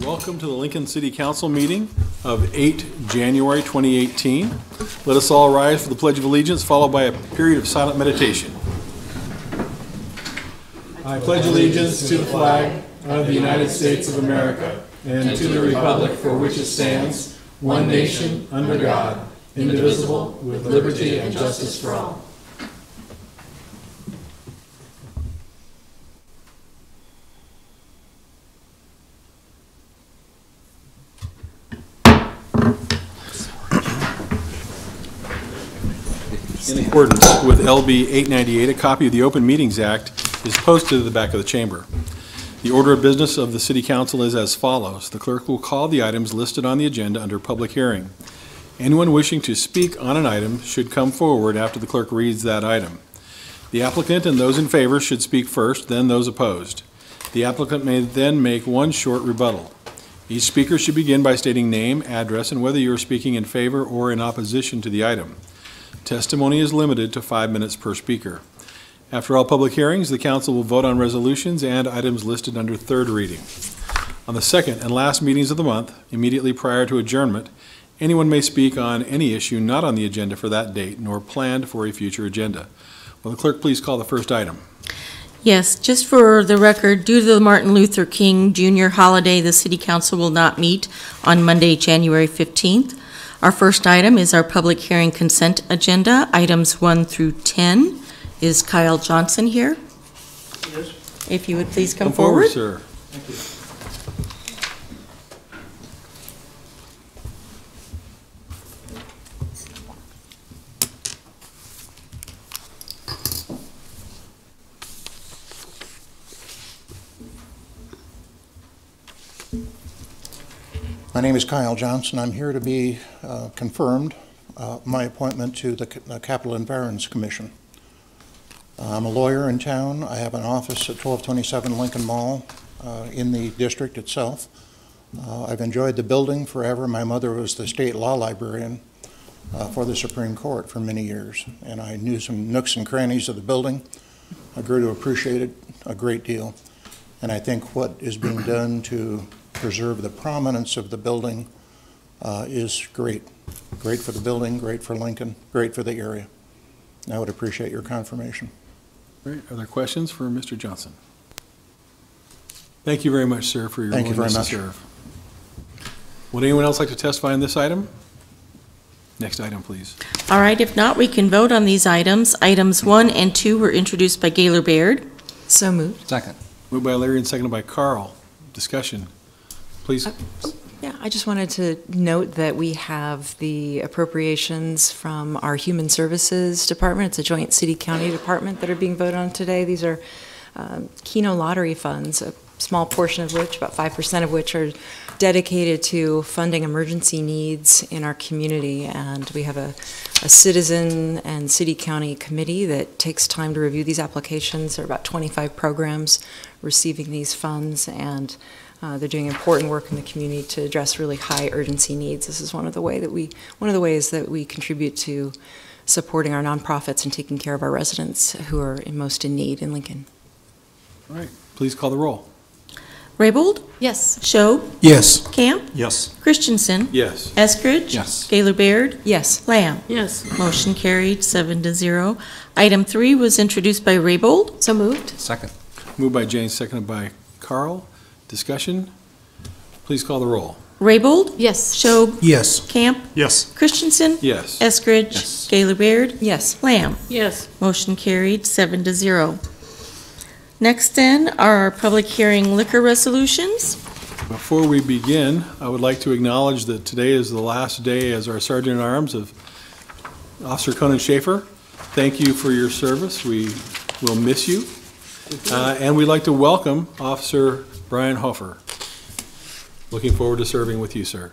Welcome to the Lincoln City Council meeting of 8 January 2018. Let us all rise for the Pledge of Allegiance, followed by a period of silent meditation. I pledge allegiance to the flag of the United States of America and to the republic for which it stands, one nation, under God, indivisible, with liberty and justice for all. In accordance with LB 898, a copy of the Open Meetings Act is posted at the back of the chamber. The order of business of the City Council is as follows. The clerk will call the items listed on the agenda under public hearing. Anyone wishing to speak on an item should come forward after the clerk reads that item. The applicant and those in favor should speak first, then those opposed. The applicant may then make one short rebuttal. Each speaker should begin by stating name, address, and whether you are speaking in favor or in opposition to the item. Testimony is limited to 5 minutes per speaker. After all public hearings, the council will vote on resolutions and items listed under third reading. On the second and last meetings of the month, immediately prior to adjournment, anyone may speak on any issue not on the agenda for that date nor planned for a future agenda. Will the clerk please call the first item? Yes, just for the record, due to the Martin Luther King Jr. holiday, the City Council will not meet on Monday, January 15th. Our first item is our public hearing consent agenda, items 1 through 10. Is Kyle Johnson here? Yes. If you would please come forward. Sir. Thank you. My name is Kyle Johnson. I'm here to be confirmed my appointment to the Capital and Barrens Commission. I'm a lawyer in town. I have an office at 1227 Lincoln Mall in the district itself. I've enjoyed the building forever. My mother was the state law librarian for the Supreme Court for many years, and I knew some nooks and crannies of the building. I grew to appreciate it a great deal, and I think what is being done to preserve the prominence of the building is great. Great for the building, great for Lincoln, great for the area. I would appreciate your confirmation. Great. Are there questions for Mr. Johnson? Thank you very much, sir, for your willingness to serve. Would anyone else like to testify on this item? Next item, please. All right, if not, we can vote on these items. Items 1 and 2 were introduced by Gaylor Baird. So moved. Second. Moved by Larry and seconded by Carl. Discussion. Please. Yeah, I just wanted to note that we have the appropriations from our Human Services Department. It's a joint city-county department that are being voted on today. These are Keno lottery funds, a small portion of which, about 5% of which, are dedicated to funding emergency needs in our community. And we have a citizen and city-county committee that takes time to review these applications. There are about 25 programs receiving these funds, and they're doing important work in the community to address really high urgency needs. This is one of the ways that we contribute to supporting our nonprofits and taking care of our residents who are most in need in Lincoln. All right. Please call the roll. Raybold? Yes. Schob? Yes. Camp? Yes. Christensen? Yes. Eskridge? Yes. Gaylor Baird? Yes. Lamb? Yes. Motion carried 7-0. Item 3 was introduced by Raybold. So moved. Second. Moved by Jane, seconded by Carl. Discussion. Please call the roll. Raybold? Yes. Schob? Yes. Camp? Yes. Christensen? Yes. Eskridge? Yes. Gaylor Baird? Yes. Lamb? Yes. Motion carried 7-0. Next then are our public hearing liquor resolutions. Before we begin, I would like to acknowledge that today is the last day as our Sergeant-at-Arms of Officer Conan Schaefer. Thank you for your service. We will miss you. And we'd like to welcome Officer Brian Hofer. Looking forward to serving with you, sir.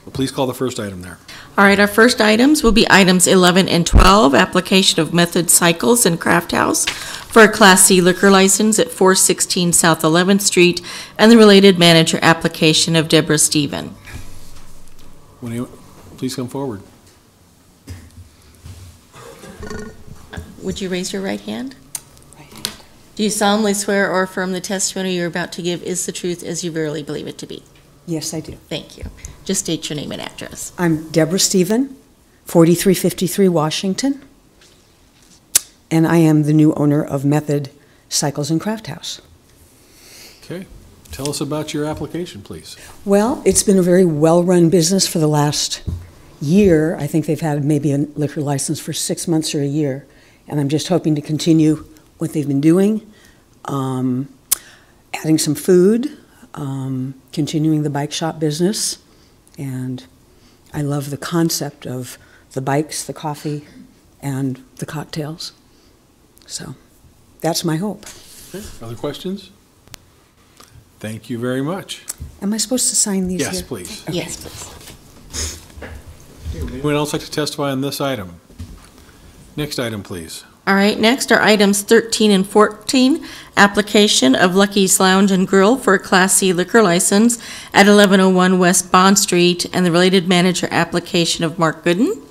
So please call the first item there. All right, our first items will be items 11 and 12, application of Method Cycles and Craft House for a Class C liquor license at 416 South 11th Street, and the related manager application of Deborah Stephen. Please come forward. Would you raise your right hand? Do you solemnly swear or affirm the testimony you're about to give is the truth as you verily believe it to be? Yes, I do. Thank you. Just state your name and address. I'm Deborah Stephen, 4353 Washington, and I am the new owner of Method Cycles and Craft House. Okay. Tell us about your application, please. Well, it's been a very well-run business for the last year. I think they've had maybe a liquor license for 6 months or a year, and I'm just hoping to continue what they've been doing, adding some food, continuing the bike shop business, and I love the concept of the bikes, the coffee, and the cocktails. So that's my hope. Okay. Other questions? Thank you very much. Am I supposed to sign these here? Yes, please. Okay. Yes, please. Anyone else like to testify on this item? Next item, please. All right, next are items 13 and 14, application of Lucky's Lounge and Grill for a Class C liquor license at 1101 West Bond Street, and the related manager application of Mark Gooden.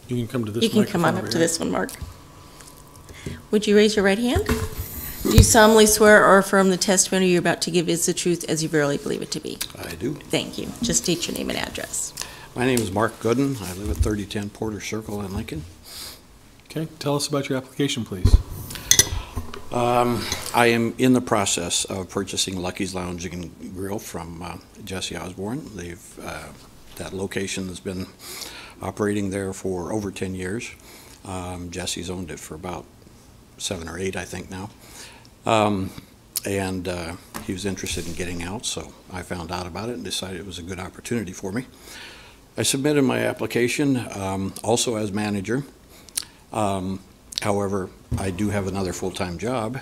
You can come to this You can microphone come on up over to here. this one, Mark. Would you raise your right hand? Do you solemnly swear or affirm the testimony you're about to give is the truth as you verily believe it to be? I do. Thank you. Just state your name and address. My name is Mark Gooden. I live at 3010 Porter Circle in Lincoln. Okay, tell us about your application, please. I am in the process of purchasing Lucky's Lounge and Grill from Jesse Osborne. That location has been operating there for over 10 years. Jesse's owned it for about 7 or 8, I think now. He was interested in getting out, so I found out about it and decided it was a good opportunity for me. I submitted my application also as manager. However, I do have another full-time job,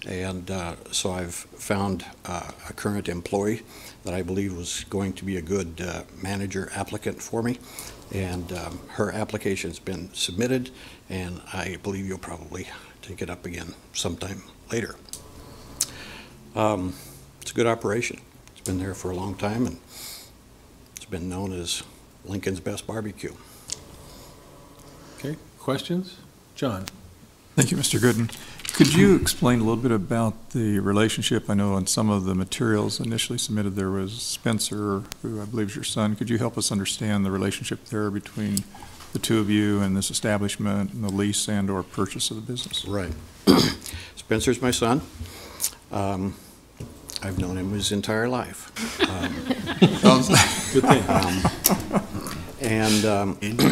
and so I've found a current employee that I believe was going to be a good manager applicant for me. And her application's been submitted, and I believe you'll probably take it up again sometime later. It's a good operation. It's been there for a long time, and it's been known as Lincoln's best barbecue. Okay, questions? John? Thank you, Mr. Gooden. Could you explain a little bit about the relationship? I know on some of the materials initially submitted there was Spencer, who I believe is your son. Could you help us understand the relationship there between the two of you and this establishment and the lease and or purchase of the business? Right. Spencer's my son. I've known him his entire life. Good thing.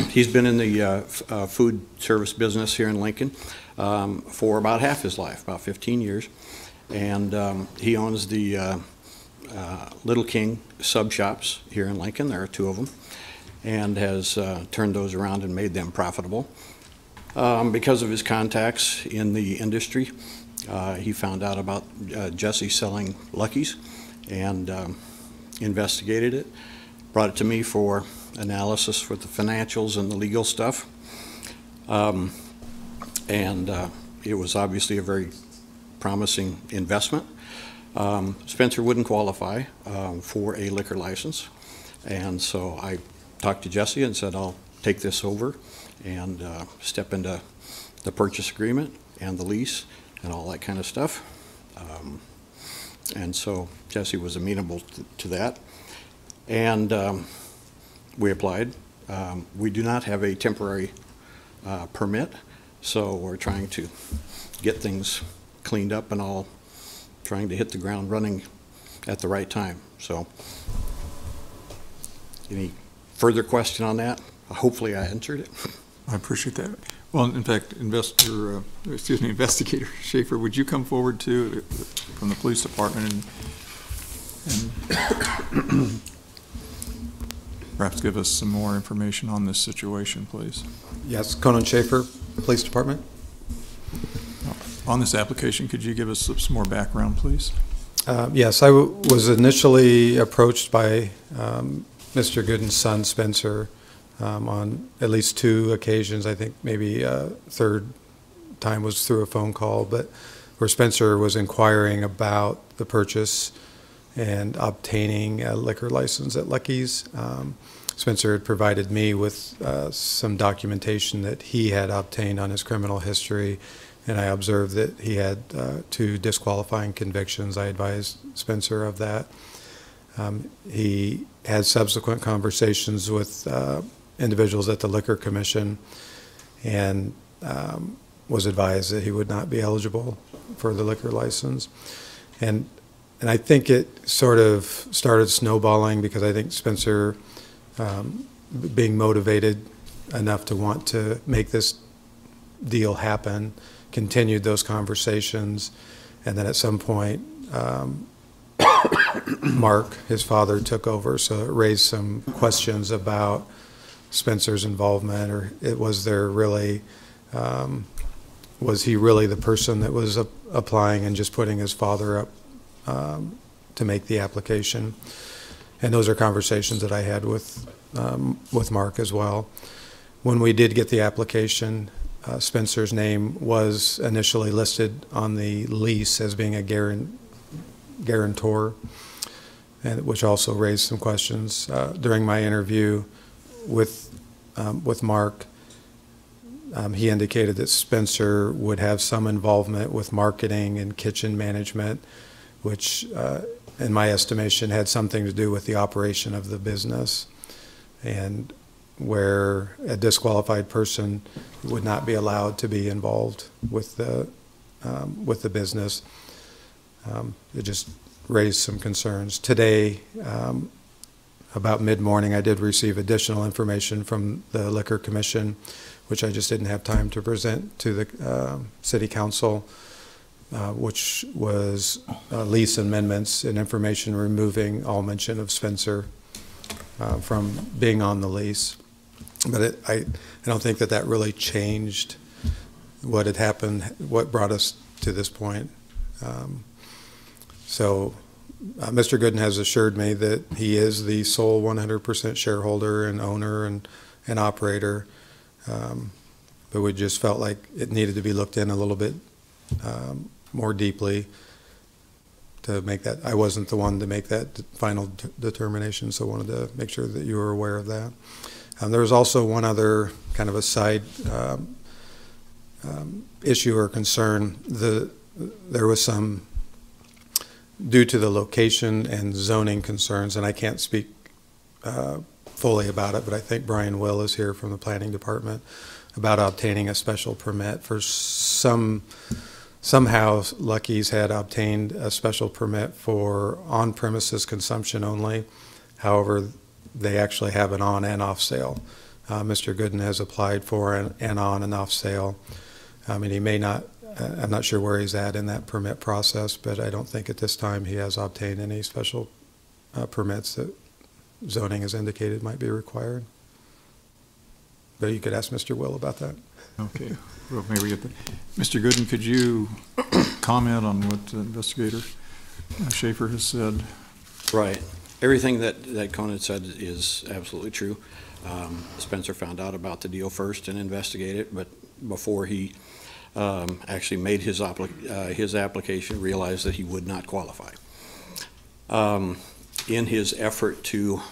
He's been in the food service business here in Lincoln for about half his life, about 15 years. And he owns the Little King sub shops here in Lincoln. There are 2 of them, and has turned those around and made them profitable. Because of his contacts in the industry, he found out about Jesse selling Lucky's and investigated it, brought it to me for analysis for the financials and the legal stuff. It was obviously a very promising investment. Spencer wouldn't qualify for a liquor license, and so I talked to Jesse and said I'll take this over and step into the purchase agreement and the lease and all that kind of stuff. And so Jesse was amenable to that, and we applied. We do not have a temporary permit, so we're trying to get things cleaned up and all, trying to hit the ground running at the right time. So any further question on that? Hopefully I answered it. I appreciate that. Well, in fact, Investigator Schaefer, would you come forward too from the police department and perhaps give us some more information on this situation, please? Yes, Conan Schaefer, Police Department. On this application, could you give us some more background, please? Yes, I was initially approached by Mr. Gooden's son, Spencer, on at least 2 occasions. I think maybe third time was through a phone call, but where Spencer was inquiring about the purchase and obtaining a liquor license at Lucky's. Spencer had provided me with some documentation that he had obtained on his criminal history, and I observed that he had 2 disqualifying convictions. I advised Spencer of that. He had subsequent conversations with individuals at the Liquor Commission and was advised that he would not be eligible for the liquor license. And I think it sort of started snowballing because I think Spencer, being motivated enough to want to make this deal happen, continued those conversations. And then at some point, Mark, his father, took over, so it raised some questions about Spencer's involvement, or was he really the person that was applying and just putting his father up to make the application? And those are conversations that I had with Mark as well. When we did get the application, Spencer's name was initially listed on the lease as being a guarantor, and which also raised some questions. During my interview with Mark, he indicated that Spencer would have some involvement with marketing and kitchen management, which, in my estimation, had something to do with the operation of the business, and where a disqualified person would not be allowed to be involved with the business. It just raised some concerns. Today, about mid-morning, I did receive additional information from the Liquor Commission, which I just didn't have time to present to the City Council, which was lease amendments and information removing all mention of Spencer from being on the lease. But I don't think that really changed what had happened, what brought us to this point. So Mr. Gooden has assured me that he is the sole 100% shareholder and owner and operator, but we just felt like it needed to be looked in a little bit more deeply to make that. I wasn't the one to make that final determination, so I wanted to make sure that you were aware of that. There was also one other kind of a side issue or concern. There was some, due to the location and zoning concerns, and I can't speak fully about it, but I think Brian Will is here from the Planning Department, about obtaining a special permit for somehow Lucky's had obtained a special permit for on-premises consumption only. However, they actually have an on and off sale. Mr. Gooden has applied for an on and off sale. And he may not, I'm not sure where he's at in that permit process, but I don't think at this time he has obtained any special permits that zoning has indicated might be required. But you could ask Mr. Will about that. Okay, well, maybe we get that. Mr. Gooden, could you comment on what Investigator Schaefer has said? Right. Everything that Conan said is absolutely true. Spencer found out about the deal first and investigated it, but before he actually made his application, realized that he would not qualify. In his effort to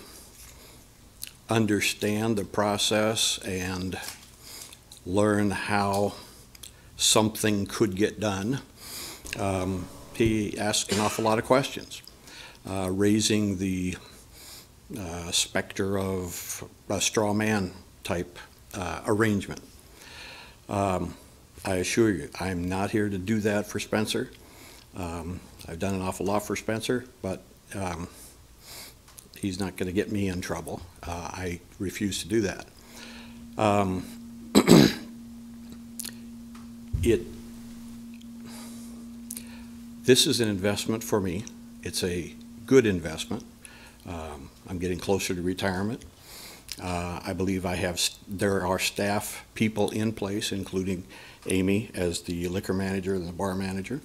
understand the process and learn how something could get done, he asked an awful lot of questions, raising the specter of a straw man type arrangement. I assure you, I'm not here to do that for Spencer. I've done an awful lot for Spencer, but he's not going to get me in trouble. I refuse to do that. This is an investment for me. It's a good investment. I'm getting closer to retirement. I believe there are staff people in place, including Amy as the liquor manager and the bar manager,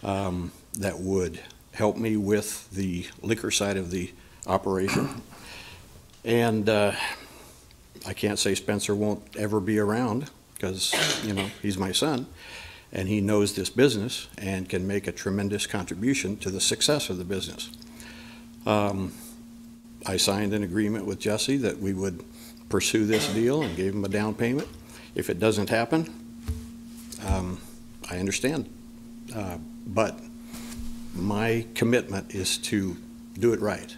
that would help me with the liquor side of the operation. And I can't say Spencer won't ever be around, because, you know, he's my son and he knows this business and can make a tremendous contribution to the success of the business. I signed an agreement with Jesse that we would pursue this deal and gave him a down payment. If it doesn't happen, I understand. But my commitment is to do it right.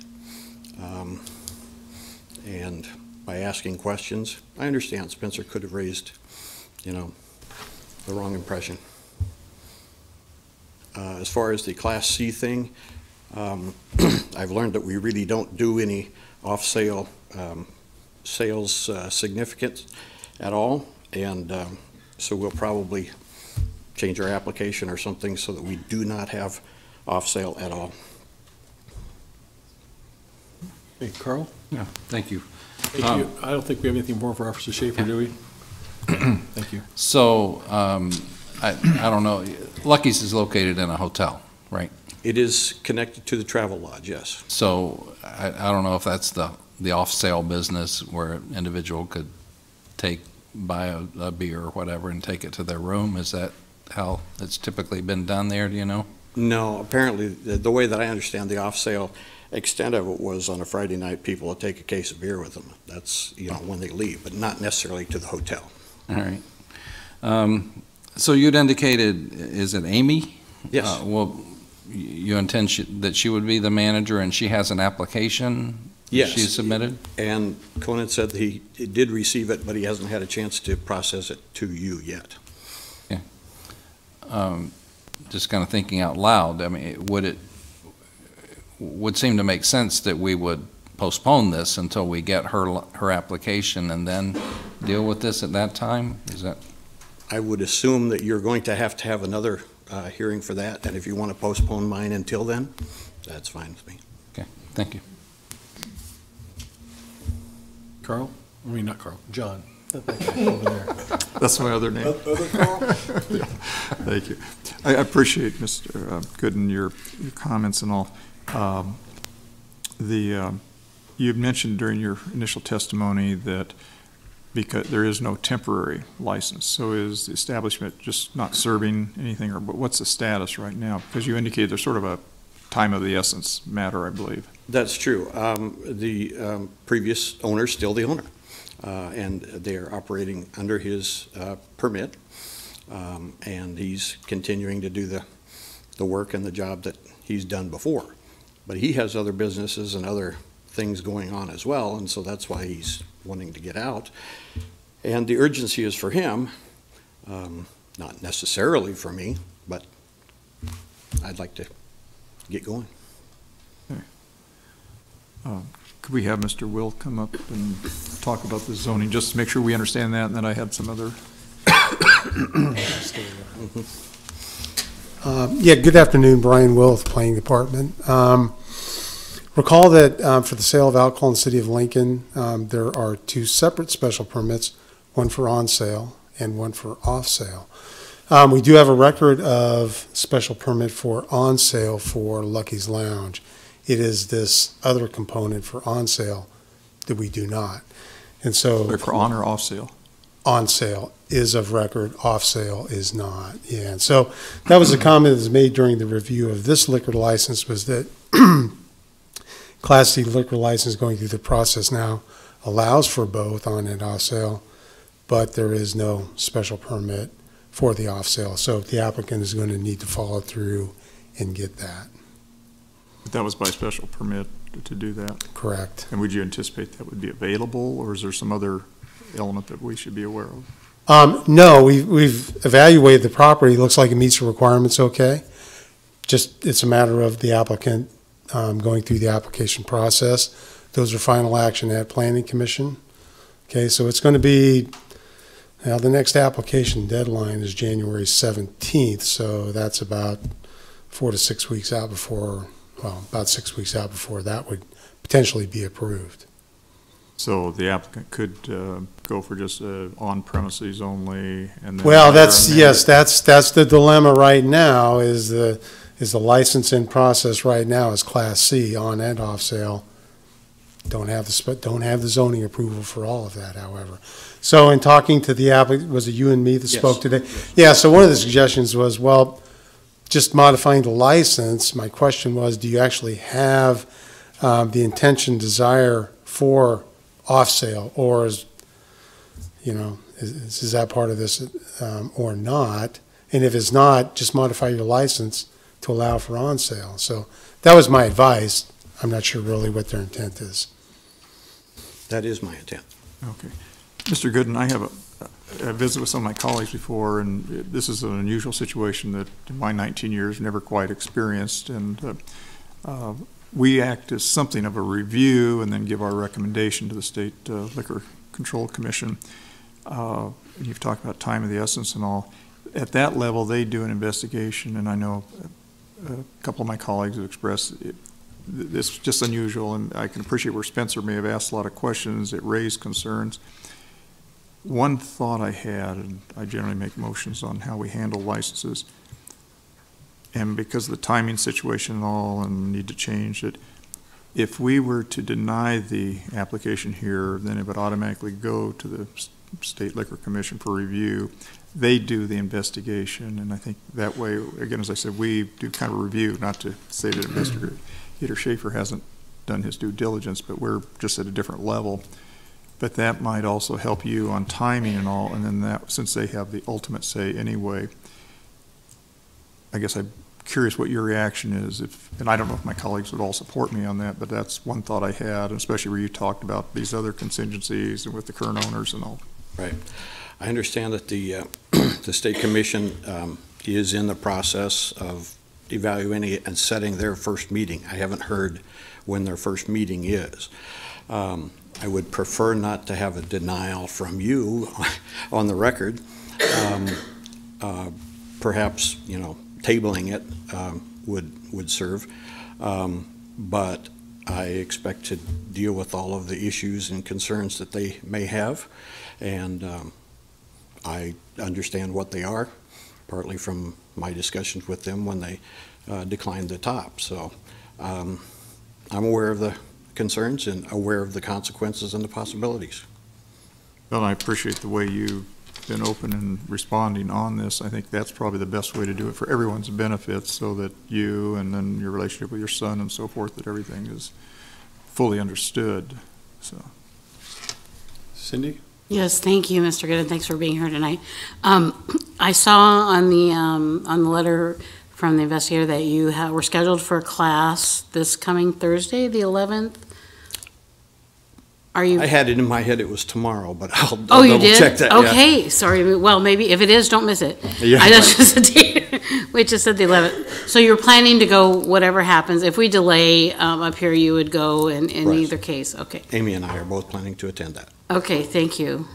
And by asking questions, I understand Spencer could have raised, the wrong impression. As far as the Class C thing, I've learned that we really don't do any off-sale sales significance at all, and so we'll probably change our application or something so that we do not have off-sale at all. Hey, Carl? Yeah, thank you. Thank you. I don't think we have anything more for Officer Schaefer, do we? Thank you. So, I don't know, Lucky's is located in a hotel, right? It is connected to the travel lodge, yes. So, I don't know if that's the off-sale business where an individual could buy a beer or whatever and take it to their room. Is that how it's typically been done there, do you know? No, apparently, the way that I understand the off-sale extent of it was on a Friday night, people would take a case of beer with them. That's, when they leave, but not necessarily to the hotel. All right. So you'd indicated, is it Amy? Yes. Well, you intend that she would be the manager and she has an application? Yes. She submitted? And Conan said that he did receive it, but he hasn't had a chance to process it to you yet. Just kind of thinking out loud, I mean, would seem to make sense that we would postpone this until we get her application and then deal with this at that time? Is that? I would assume that you're going to have another hearing for that, and if you want to postpone mine until then, that's fine with me. Okay, thank you. Carl? I mean, not Carl, John. Over there. That's my other name. Thank you. I appreciate, Mr. Gooden, your comments and all. You mentioned during your initial testimony that because there is no temporary license, so is the establishment just not serving anything, or what's the status right now? Because you indicated there's sort of a time of the essence matter, I believe. That's true. The previous owner's still the owner, and they're operating under his permit, and he's continuing to do the work and the job that he's done before. But he has other businesses and other things going on as well, and so that's why he's wanting to get out. And the urgency is for him, not necessarily for me, but I'd like to get going. Okay. Could we have Mr. Will come up and talk about the zoning, just to make sure we understand that, and then I had some other. Yeah, good afternoon, Brian Will with the Planning Department. Recall that for the sale of alcohol in the city of Lincoln, there are two separate special permits, one for on sale and one for off sale. We do have a record of special permit for on sale for Lucky's Lounge. It is this other component for on sale that we do not. And so They're for on or off sale? On sale is of record, off sale is not. Yeah, and so that was a comment that was made during the review of this liquor license, was that Class C liquor license going through the process now allows for both on and off sale, but there is no special permit for the off sale. So the applicant is going to need to follow through and get that. But that was by special permit to do that? Correct. And would you anticipate that would be available, or is there some other element that we should be aware of? No, we've evaluated the property. It looks like it meets the requirements okay. Just, it's a matter of the applicant going through the application process. Those are final action at Planning Commission. Okay, so it's going to be, now the next application deadline is January 17th, so that's about 4 to 6 weeks out before, well, about 6 weeks out before that would potentially be approved. So the applicant could go for just on premises only, and then well, that's yes, that's the dilemma right now. Is the license in process right now is Class C on and off sale. Don't have the zoning approval for all of that, however. So in talking to the applicant, was it you and me that spoke today? Yes. Yeah. So one of the suggestions was, well, just modifying the license. My question was, do you actually have the intention, desire for off-sale, or is, you know, is that part of this or not? And if it's not, just modify your license to allow for on-sale. So that was my advice. I'm not sure really what their intent is. That is my intent. Okay. Mr. Gooden, I have a visit with some of my colleagues before, and this is an unusual situation that in my 19 years never quite experienced. And we act as something of a review and then give our recommendation to the State Liquor Control Commission. And you've talked about time of the essence and all. At that level, they do an investigation, and I know a couple of my colleagues have expressed this is just unusual, and I can appreciate where Spencer may have asked a lot of questions. It raised concerns. One thought I had, and I generally make motions on how we handle licenses, and because of the timing situation and all, and need to change it, if we were to deny the application here, then it would automatically go to the State Liquor Commission for review. They do the investigation, and I think that way, again, as I said, we do kind of a review, not to say that Investigator Schaefer hasn't done his due diligence, but we're just at a different level. But that might also help you on timing and all, and then that, since they have the ultimate say anyway, I guess I'm curious what your reaction is, and I don't know if my colleagues would all support me on that, but that's one thought I had, especially where you talked about these other contingencies and with the current owners and all. Right. I understand that the the State Commission is in the process of evaluating it and setting their first meeting. I haven't heard when their first meeting is. I would prefer not to have a denial from you on the record. Perhaps, you know, tabling it would serve. But I expect to deal with all of the issues and concerns that they may have. And I understand what they are, partly from my discussions with them when they declined the top. So I'm aware of the concerns and aware of the consequences and the possibilities. Well, I appreciate the way you've been open and responding on this. I think that's probably the best way to do it for everyone's benefit, so that you and then your relationship with your son and so forth, that everything is fully understood. So, Cindy? Yes, thank you, Mr. Gooden. Thanks for being here tonight. I saw on the letter from the investigator that you were scheduled for a class this coming Thursday, the 11th. Are you? I had it in my head it was tomorrow, but I'll you double did? check that. Okay, Yeah. Sorry. Well, maybe if it is, don't miss it. Yeah, I just we just said the 11th. So you're planning to go whatever happens. If we delay up here, you would go in Right. either case. Okay. Amy and I are both planning to attend that. Okay, thank you.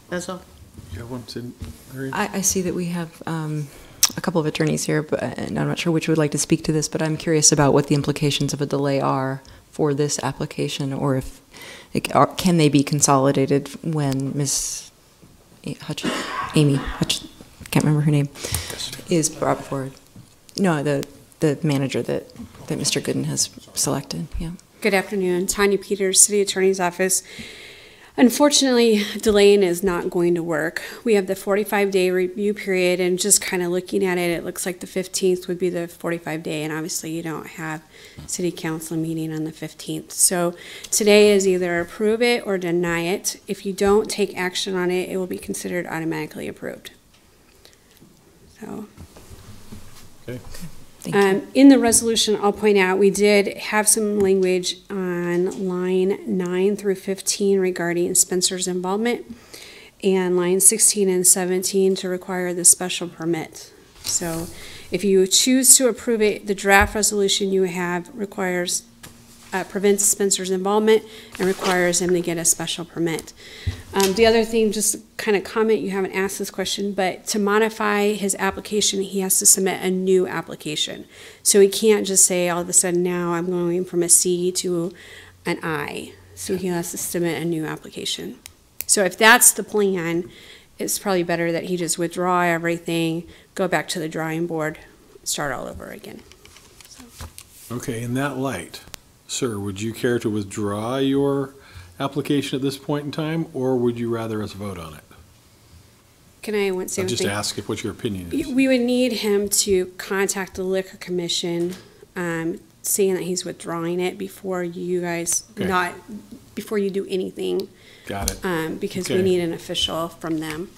That's all. You have one, Cindy? I see that we have a couple of attorneys here, but and I'm not sure which would like to speak to this, but I'm curious about what the implications of a delay are for this application, or if can they be consolidated when Ms. Amy can't remember her name, is brought forward. No, the manager that Mr. Gooden has selected. Yeah. Good afternoon, Tanya Peters, City Attorney's Office. Unfortunately, delaying is not going to work. We have the 45-day review period, and just kind of looking at it, it looks like the 15th would be the 45-day, and obviously you don't have City Council meeting on the 15th. So today is either approve it or deny it. If you don't take action on it, it will be considered automatically approved. So. Okay. In the resolution, I'll point out, we did have some language on line 9 through 15 regarding Spencer's involvement, and line 16 and 17 to require the special permit. So if you choose to approve it, the draft resolution you have requires, prevents Spencer's involvement and requires him to get a special permit. The other thing, just kind of comment, you haven't asked this question, but to modify his application, he has to submit a new application. So he can't just say all of a sudden now I'm going from a C to an I. So he has to submit a new application. So if that's the plan, it's probably better that he just withdraw everything, go back to the drawing board, start all over again. So. Okay, in that light, sir, would you care to withdraw your application at this point in time, or would you rather us vote on it? Can I say one thing? I'll just ask what your opinion is. We would need him to contact the Liquor Commission saying that he's withdrawing it before you guys, Okay. before you do anything, Got it. because Okay. we need an official from them.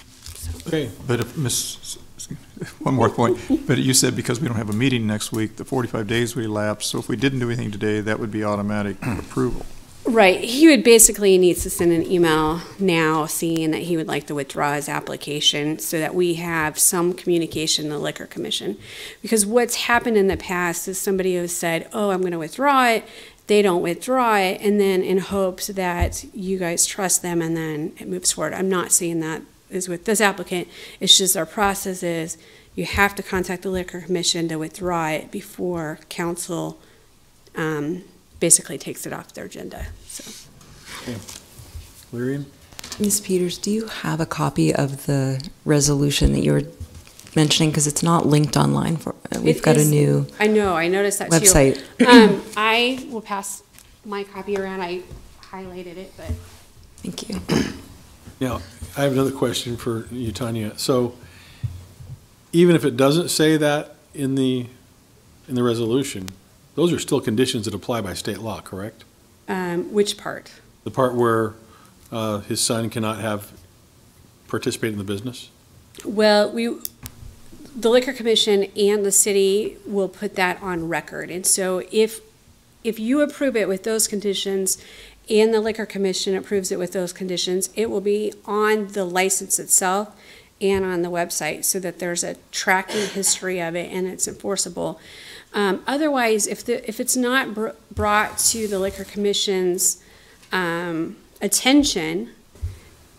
Okay, But if, one more point, but you said because we don't have a meeting next week, the 45 days would elapse, so if we didn't do anything today, that would be automatic approval. Right, he would basically needs to send an email now saying that he would like to withdraw his application so that we have some communication to the Liquor Commission. Because what's happened in the past is somebody has said, oh, I'm gonna withdraw it, they don't withdraw it, and then in hopes that you guys trust them and then it moves forward. I'm not saying that is with this applicant, it's just our process is you have to contact the Liquor Commission to withdraw it before council, basically takes it off their agenda, so. Lyrian? Ms. Peters, do you have a copy of the resolution that you were mentioning? Because it's not linked online. We've got a new I know, I noticed that too. website. I will pass my copy around, I highlighted it, but. Thank you. Now, I have another question for you, Tanya. So even if it doesn't say that in the resolution, those are still conditions that apply by state law, correct? Which part? The part where his son cannot participate in the business? Well, the Liquor Commission and the city will put that on record. And so if you approve it with those conditions and the Liquor Commission approves it with those conditions, it will be on the license itself and on the website so that there's a tracking history of it and it's enforceable. Otherwise, if it's not brought to the Liquor Commission's attention,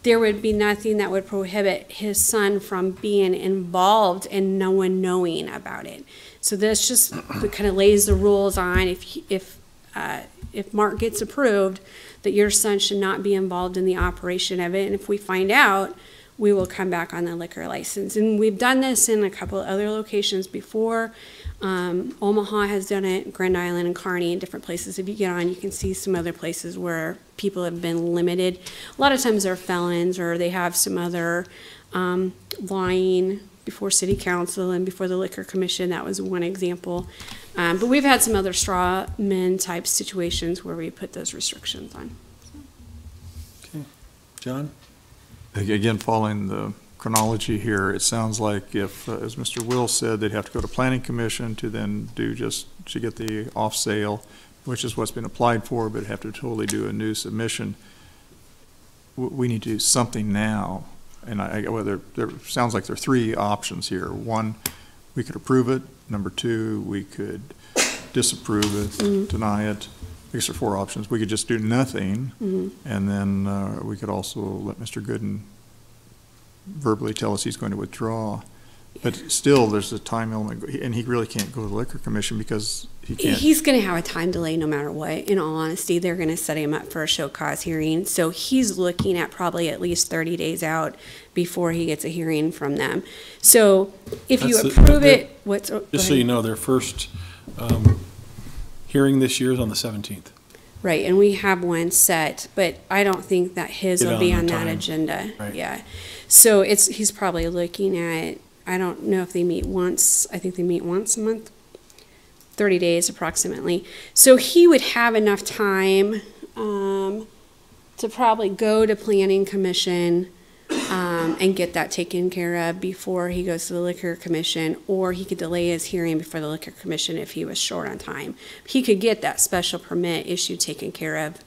there would be nothing that would prohibit his son from being involved and no one knowing about it. So this just kind of lays the rules on if Mark gets approved, that your son should not be involved in the operation of it. And if we find out, we will come back on the liquor license. And we've done this in a couple other locations before. Omaha has done it, Grand Island and Kearney and different places. If you get on, you can see some other places where people have been limited. A lot of times they're felons or they have some other lying before city council and before the Liquor Commission. That was one example. But we've had some other straw men type situations where we put those restrictions on. Okay. John? Again, following the chronology here, it sounds like if, as Mr. Will said, they'd have to go to Planning Commission to then to get the off sale, which is what's been applied for, but have to totally do a new submission. We need to do something now. And there sounds like there are three options here. One, we could approve it. Number two, we could disapprove it, deny it. I guess there are four options. We could just do nothing, and then we could also let Mr. Gooden verbally tell us he's going to withdraw. But still, there's a time element, and he really can't go to the Liquor Commission because he can't. He's going to have a time delay no matter what. In all honesty, they're going to set him up for a show cause hearing. So he's looking at probably at least 30 days out before he gets a hearing from them. So if you approve it, just so you know, their first hearing this year is on the 17th. Right, and we have one set, but I don't think that his will be on that agenda. Right. Yeah. So he's probably looking at, I don't know if they meet once, I think they meet once a month, 30 days approximately. So he would have enough time to probably go to Planning Commission and get that taken care of before he goes to the Liquor Commission, or he could delay his hearing before the Liquor Commission if he was short on time. He could get that special permit issue taken care of.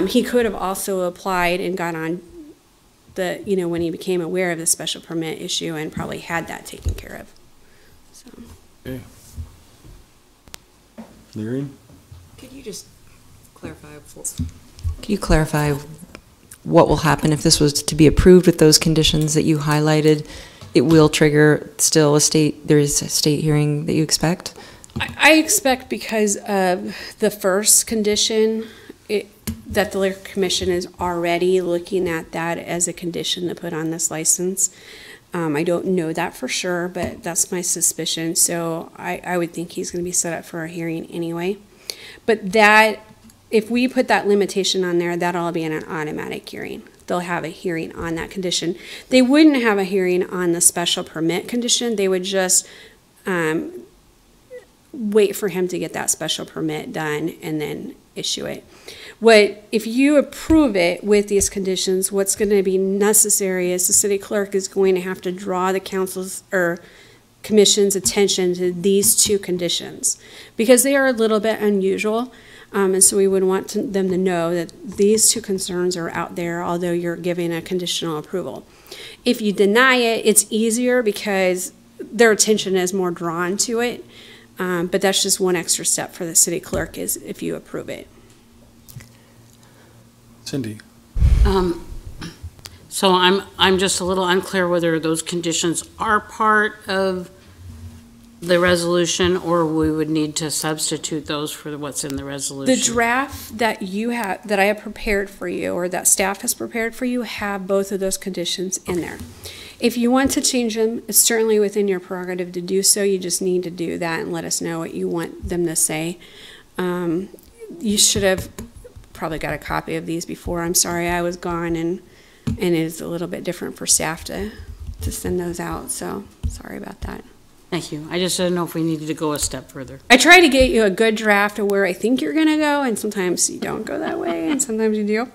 He could have also applied and got on when he became aware of the special permit issue and probably had that taken care of. So. Okay. Lyrian? Could you just clarify? Could you clarify what will happen if this was to be approved with those conditions that you highlighted? It will trigger still there is a state hearing that you expect? I expect because of the first condition, that the Liquor Commission is already looking at that as a condition to put on this license. I don't know that for sure, but that's my suspicion. So I would think he's going to be set up for a hearing anyway. But that, if we put that limitation on there, that'll be an automatic hearing. They'll have a hearing on that condition. They wouldn't have a hearing on the special permit condition. They would just wait for him to get that special permit done and then issue it. If you approve it with these conditions, what's going to be necessary is the city clerk is going to have to draw the council's or commission's attention to these two conditions because they are a little bit unusual. And so we would want them to know that these two concerns are out there, although you're giving a conditional approval. If you deny it, it's easier because their attention is more drawn to it. But that's just one extra step for the city clerk is if you approve it. Cindy? So I'm just a little unclear whether those conditions are part of the resolution or we would need to substitute those for what's in the resolution. The draft that you have, that I have prepared for you or that staff has prepared for you have both of those conditions in there. If you want to change them, it's certainly within your prerogative to do so. You just need to do that and let us know what you want them to say. You should have probably got a copy of these before. I'm sorry I was gone, and it is a little bit different for staff to send those out, so sorry about that. Thank you. I just didn't know if we needed to go a step further. I try to get you a good draft of where I think you're going to go, and sometimes you don't go that way, and sometimes you do.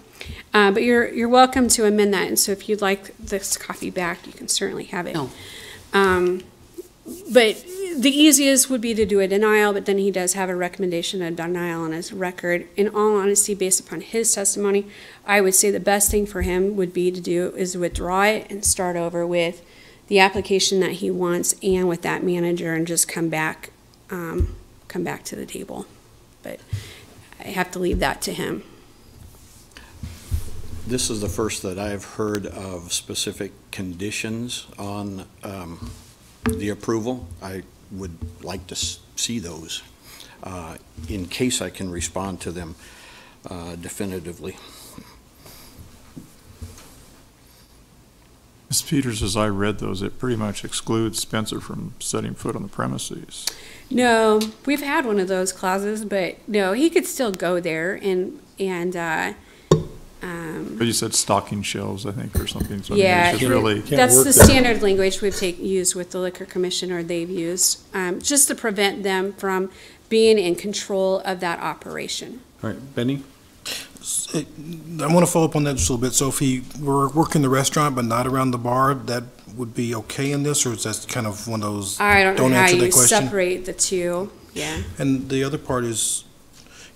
But you're welcome to amend that, and so if you'd like this copy back, you can certainly have it. No. But the easiest would be to do a denial, but then he does have a recommendation of denial on his record. In all honesty, based upon his testimony, I would say the best thing for him would be to do is withdraw it and start over with the application that he wants and with that manager and just come back to the table. But I have to leave that to him. This is the first that I've heard of specific conditions on the approval. I would like to see those in case I can respond to them definitively. Ms. Peters, as I read those, it pretty much excludes Spencer from setting foot on the premises. No, we've had one of those clauses, but no, he could still go there But you said stocking shelves, I think, or something. So yeah, I mean, it's just really, that's the standard language we've used with the Liquor Commission, or they've used, just to prevent them from being in control of that operation. All right, Benny? I want to follow up on that just a little bit. So if he were working the restaurant but not around the bar, that would be okay in this, or is that kind of one of those I don't know how answer you that question? separate the two, yeah. And the other part is,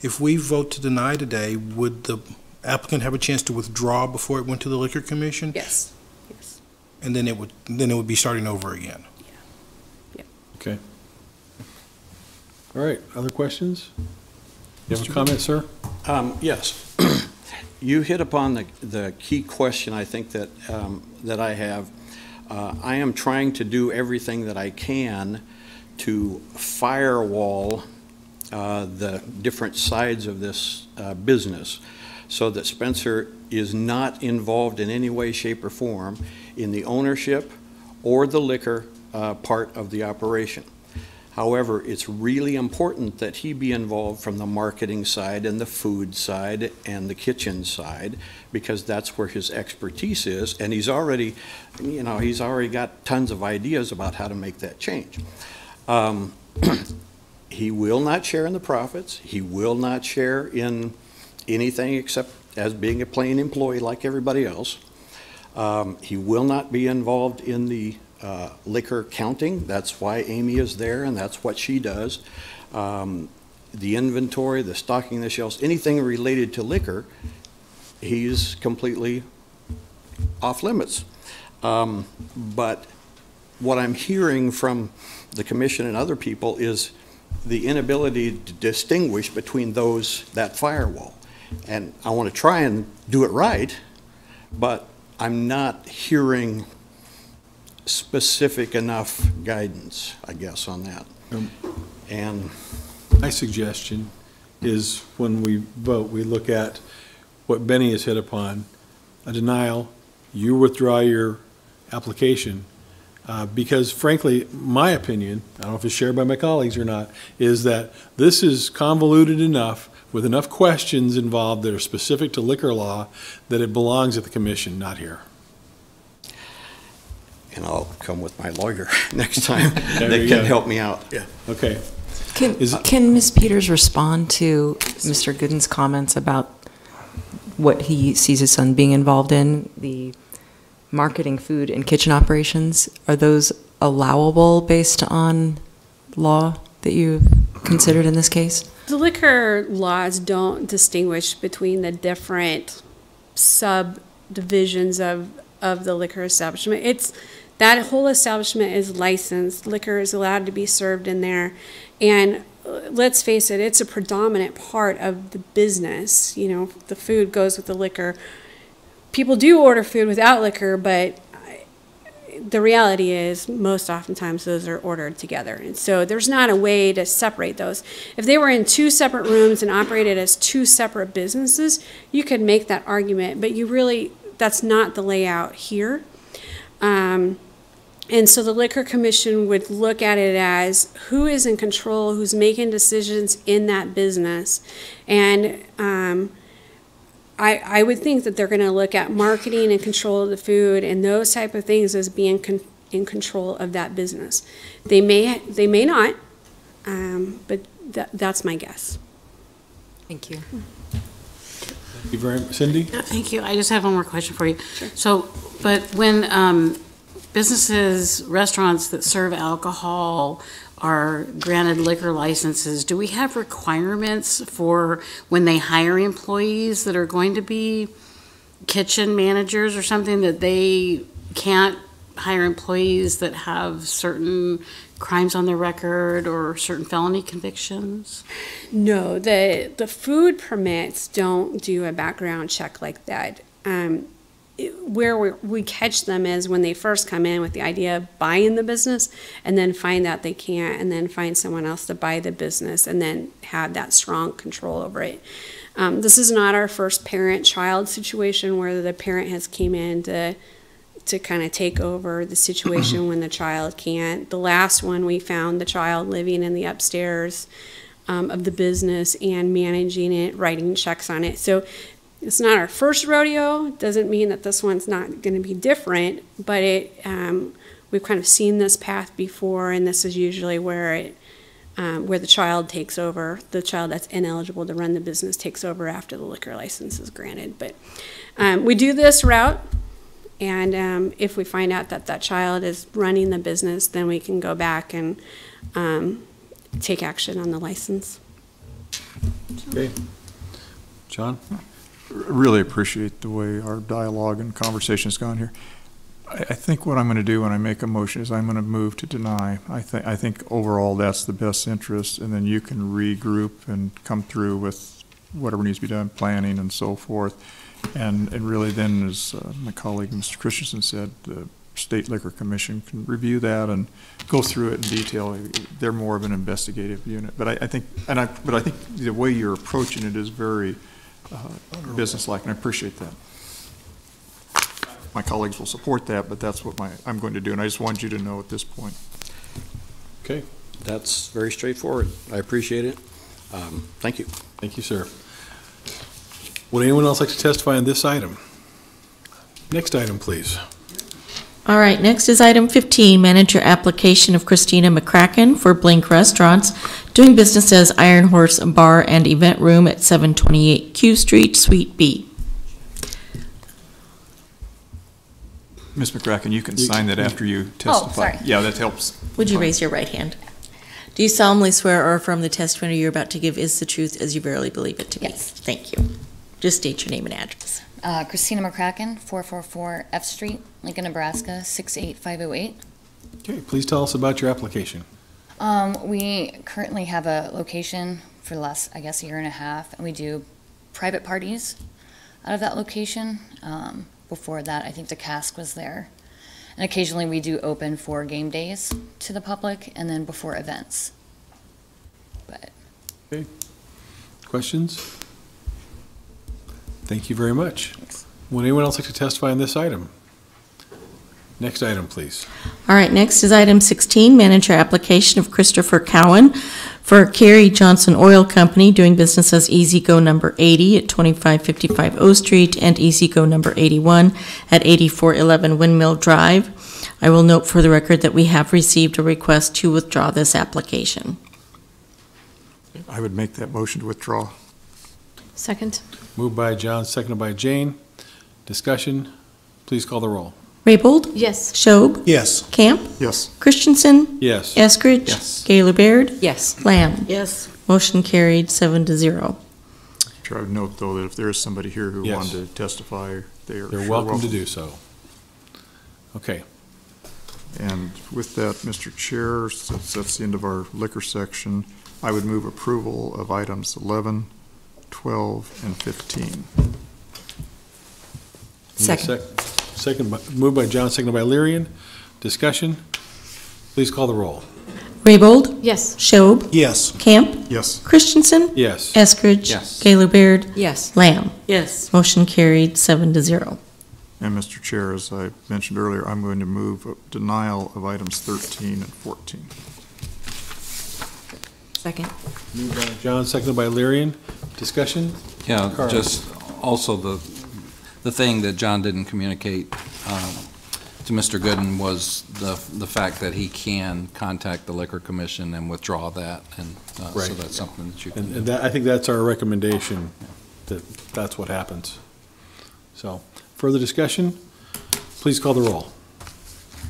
if we vote to deny today, would the applicant have a chance to withdraw before it went to the Liquor Commission? Yes, yes. And then it would be starting over again? Okay. All right, other questions? You have a comment, sir? Yes. You hit upon the key question I think that I have. I am trying to do everything that I can to firewall the different sides of this business so that Spencer is not involved in any way, shape, or form in the ownership or the liquor part of the operation. However, it's really important that he be involved from the marketing side and the food side and the kitchen side, because that's where his expertise is, and he's already got tons of ideas about how to make that change. He will not share in the profits. He will not share in anything except as being a plain employee like everybody else. He will not be involved in the liquor counting. That's why Amy is there, and that's what she does. The inventory, the stocking the shelves, anything related to liquor, he's completely off limits. But what I'm hearing from the commission and other people is the inability to distinguish between that firewall. And I want to try and do it right, but I'm not hearing specific enough guidance, I guess, on that. And my suggestion is when we vote, we look at what Benny has hit upon, a denial, you withdraw your application, because frankly, my opinion, I don't know if it's shared by my colleagues or not, is that this is convoluted enough with enough questions involved that are specific to liquor law that it belongs at the commission, not here. And I'll come with my lawyer next time There that you can go. help me out. Yeah. Okay. Can Ms. Peters respond to Mr. Gooden's comments about what he sees his son being involved in, the marketing food and kitchen operations? Are those allowable based on law that you considered in this case? The liquor laws don't distinguish between the different subdivisions of the liquor establishment. That whole establishment is licensed. Liquor is allowed to be served in there. And let's face it, it's a predominant part of the business. You know, the food goes with the liquor. People do order food without liquor, but the reality is most oftentimes those are ordered together. And so there's not a way to separate those. If they were in two separate rooms and operated as two separate businesses, you could make that argument, but that's not the layout here. And so the Liquor Commission would look at it as who is in control, who's making decisions in that business. And I would think that they're going to look at marketing and control of the food and those type of things as being in control of that business. They may not, but that's my guess. Thank you. Thank you very much. Cindy? Thank you. I just have one more question for you. Sure. So, but when businesses, restaurants that serve alcohol are granted liquor licenses, do we have requirements for when they hire employees that are going to be kitchen managers or something, that they can't hire employees that have certain crimes on their record or certain felony convictions? No, the food permits don't do a background check like that. Where we catch them is when they first come in with the idea of buying the business and then find out they can't, and then find someone else to buy the business and then have that strong control over it. This is not our first parent-child situation where the parent has came in to kind of take over the situation when the child can't. The last one, we found the child living in the upstairs of the business and managing it, writing checks on it. So it's not our first rodeo. Doesn't mean that this one's not going to be different, but we've kind of seen this path before, and this is usually where the child takes over. The child that's ineligible to run the business takes over after the liquor license is granted. But we do this route, and if we find out that that child is running the business, then we can go back and take action on the license. Okay. John? Really appreciate the way our dialogue and conversation has gone here. I think what I'm going to do when I make a motion is I'm going to move to deny. I think overall that's the best interest, and then you can regroup and come through with whatever needs to be done, planning and so forth. And really then, as my colleague Mr. Christensen said, the State Liquor Commission can review that and go through it in detail. They're more of an investigative unit. But I think the way you're approaching it is very business-like, and I appreciate that. My colleagues will support that, but that's what I'm going to do, and I just want you to know at this point. Okay. That's very straightforward. I appreciate it. Thank you. Thank you, sir. Would anyone else like to testify on this item? Next item, please. All right, next is item 15, manager application of Christina McCracken for Blink Restaurants, doing business as Iron Horse Bar and Event Room at 728 Q Street, Suite B. Ms. McCracken, you can sign that after you testify. Oh, sorry. Yeah, that helps. Would you raise your right hand? Do you solemnly swear or affirm the testimony you're about to give is the truth as you verily believe it to be? Yes. Thank you. Just state your name and address. Christina McCracken, 444 F Street, Lincoln, Nebraska, 68508. Okay, please tell us about your application. We currently have a location for the last, I guess, a year and a half, and we do private parties out of that location. Before that, I think the cask was there. And occasionally we do open for game days to the public and then before events. But Okay. Questions? Thank you very much. Thanks. Would anyone else like to testify on this item? Next item, please. All right, next is item 16, manager application of Christopher Cowan for Carrie Johnson Oil Company, doing business as Easy Go number 80 at 2555 O Street and Easy Go number 81 at 8411 Windmill Drive. I will note for the record that we have received a request to withdraw this application. I would make that motion to withdraw. Second. Moved by John, seconded by Jane. Discussion, please call the roll. Raybold? Yes. Schob? Yes. Camp? Yes. Christensen? Yes. Eskridge? Yes. Gaylor Baird? Yes. Lamb? Yes. Motion carried 7-0. Sure, I would note, though, that if there is somebody here who Yes. wanted to testify, They're sure welcome to do so. Okay. And with that, Mr. Chair, since that's the end of our liquor section, I would move approval of items 11, 12, and 15. Second. Moved by John, seconded by Lyrian. Discussion, please call the roll. Raybold? Yes. Schob? Yes. Camp? Yes. Christensen? Yes. Eskridge? Yes. Gaylor Baird? Yes. Lamb? Yes. Motion carried 7-0. And Mr. Chair, as I mentioned earlier, I'm going to move denial of items 13 and 14. Second. Moved by John, seconded by Lyrian. Discussion? Yeah, Carl. just also the thing that John didn't communicate to Mr. Gooden was the fact that he can contact the Liquor Commission and withdraw that, and so Right. that's something that you can And that, I think that's our recommendation, that's what happens. So, further discussion? Please call the roll.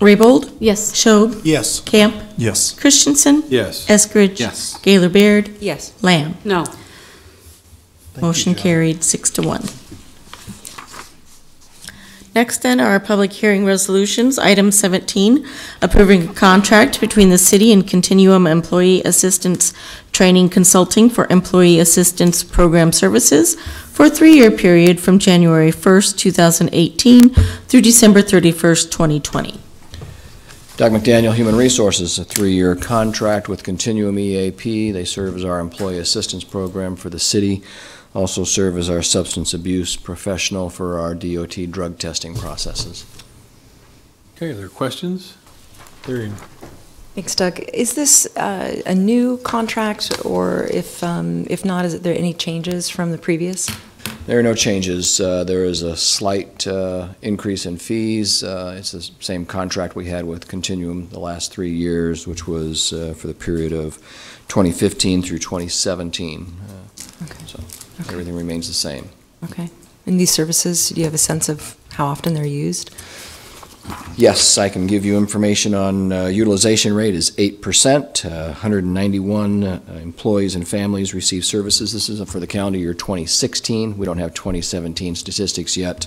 Raybold? Yes. Schob? Yes. Camp? Yes. Christensen? Yes. Eskridge? Yes. Gaylor Baird? Yes. Lamb? No. Motion carried 6-1. Next then are our public hearing resolutions. Item 17, approving a contract between the city and Continuum Employee Assistance Training Consulting for Employee Assistance Program Services for a 3-year period from January 1st, 2018 through December 31st, 2020. Doug McDaniel, Human Resources, a 3-year contract with Continuum EAP. They serve as our employee assistance program for the city, also serve as our substance abuse professional for our DOT drug testing processes. Okay, are there questions? Lyrian. Thanks, Doug. Is this a new contract, or if not, is there any changes from the previous? There are no changes. There is a slight increase in fees. It's the same contract we had with Continuum the last 3 years, which was for the period of 2015 through 2017. Okay. So everything remains the same. Okay. And these services, do you have a sense of how often they're used? Yes, I can give you information on utilization rate is 8%. 191 employees and families receive services. This is for the calendar year 2016. We don't have 2017 statistics yet.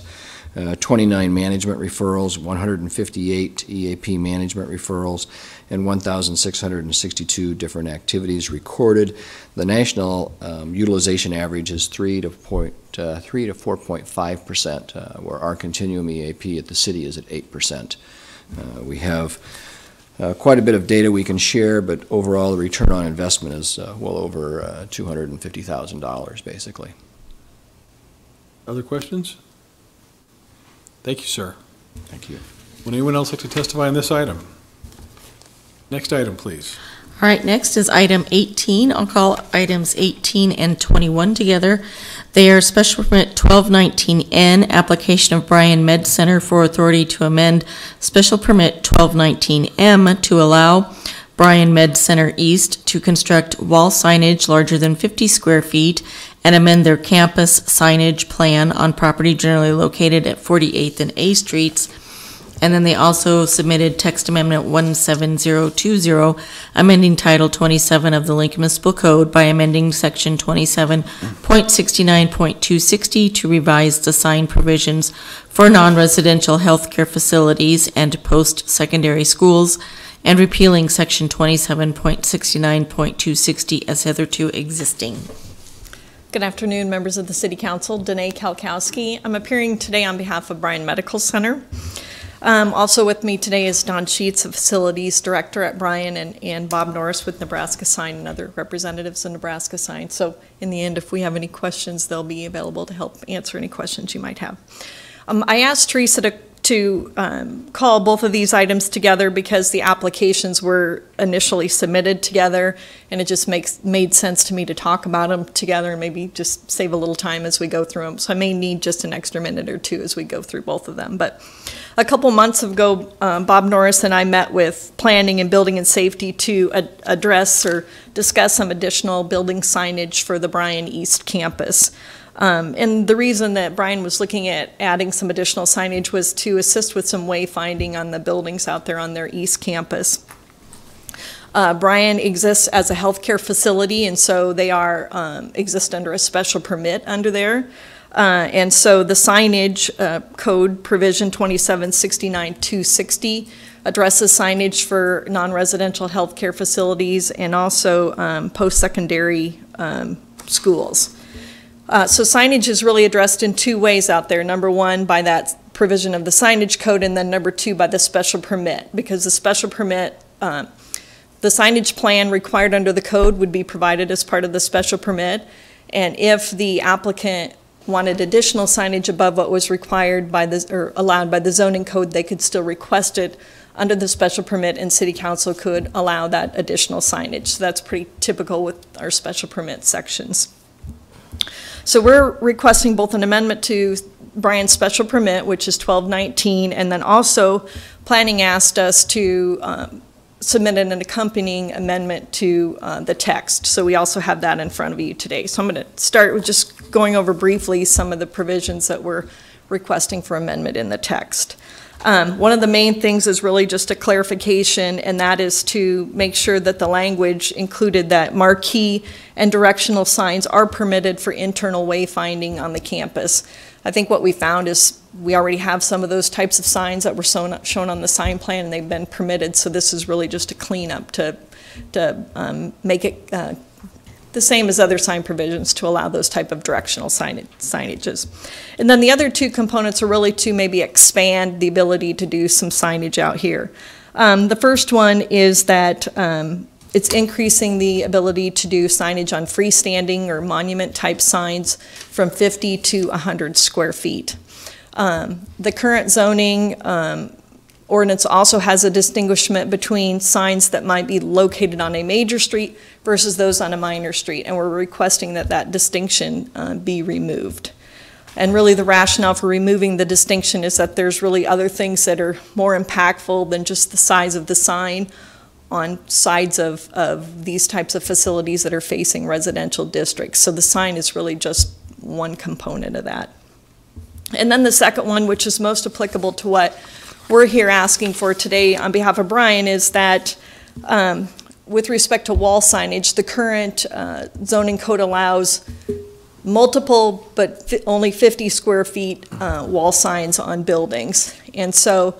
29 management referrals, 158 EAP management referrals, and 1,662 different activities recorded. The national utilization average is 3 to 4.5%, where our Continuum EAP at the city is at 8%. We have quite a bit of data we can share, but overall the return on investment is well over $250,000, basically. Other questions? Thank you, sir. Thank you. Would anyone else like to testify on this item? Next item, please. All right, next is item 18. I'll call items 18 and 21 together. They are special permit 1219N, application of Bryan Med Center for authority to amend special permit 1219M to allow Bryan Med Center East to construct wall signage larger than 50 square feet and amend their campus signage plan on property generally located at 48th and A Streets. And then they also submitted text amendment 17020, amending Title 27 of the Lincoln Municipal Code by amending Section 27.69.260 to revise the sign provisions for non-residential healthcare facilities and post-secondary schools, and repealing Section 27.69.260 as hitherto existing. Good afternoon, members of the City Council. Danae Kalkowski. I'm appearing today on behalf of Bryan Medical Center. Also with me today is Don Sheets, the Facilities Director at Bryan, and Bob Norris with Nebraska Sign and other representatives of Nebraska Sign. So in the end, if we have any questions, they'll be available to help answer any questions you might have. I asked Teresa to call both of these items together because the applications were initially submitted together, and it just made sense to me to talk about them together and maybe just save a little time as we go through them. So I may need just an extra minute or two as we go through both of them. But a couple months ago, Bob Norris and I met with Planning and Building and Safety to address or discuss some additional building signage for the Bryan East campus. And the reason that Brian was looking at adding some additional signage was to assist with some wayfinding on the buildings out there on their east campus. Bryan exists as a healthcare facility, and so they exist under a special permit under there. And so the signage code provision 2769-260 addresses signage for non-residential healthcare facilities and also post-secondary schools. So signage is really addressed in two ways out there. Number one, by that provision of the signage code, and then number two, by the special permit. Because the special permit, the signage plan required under the code would be provided as part of the special permit. And if the applicant wanted additional signage above what was required by or allowed by the zoning code, they could still request it under the special permit, and City Council could allow that additional signage. So that's pretty typical with our special permit sections. So we're requesting both an amendment to Bryan's special permit, which is 1219, and then also planning asked us to submit an accompanying amendment to the text. So we also have that in front of you today. So I'm going to start with just going over briefly some of the provisions that we're requesting for amendment in the text. One of the main things is really just a clarification, and that is to make sure that the language included that marquee and directional signs are permitted for internal wayfinding on the campus. I think what we found is we already have some of those types of signs that were shown on the sign plan, and they've been permitted, so this is really just a cleanup to make it the same as other sign provisions to allow those type of directional signages. And then the other two components are really to maybe expand the ability to do some signage out here. The first one is that it's increasing the ability to do signage on freestanding or monument type signs from 50 to 100 square feet. The current zoning ordinance also has a distinguishment between signs that might be located on a major street versus those on a minor street, and we're requesting that that distinction be removed. And really the rationale for removing the distinction is that there's really other things that are more impactful than just the size of the sign on sides of these types of facilities that are facing residential districts. So the sign is really just one component of that. And then the second one, which is most applicable to what we're here asking for today on behalf of Bryan, is that with respect to wall signage, the current zoning code allows multiple but only 50 square feet wall signs on buildings. And so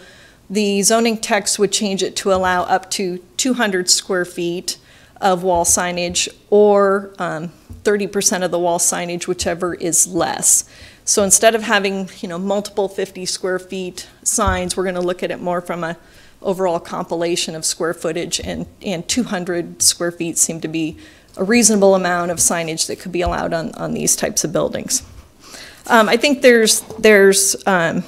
the zoning text would change it to allow up to 200 square feet of wall signage, or 30% of the wall signage, whichever is less. So instead of having, multiple 50 square feet signs, we're going to look at it more from a overall compilation of square footage, and 200 square feet seem to be a reasonable amount of signage that could be allowed on these types of buildings. I think there's a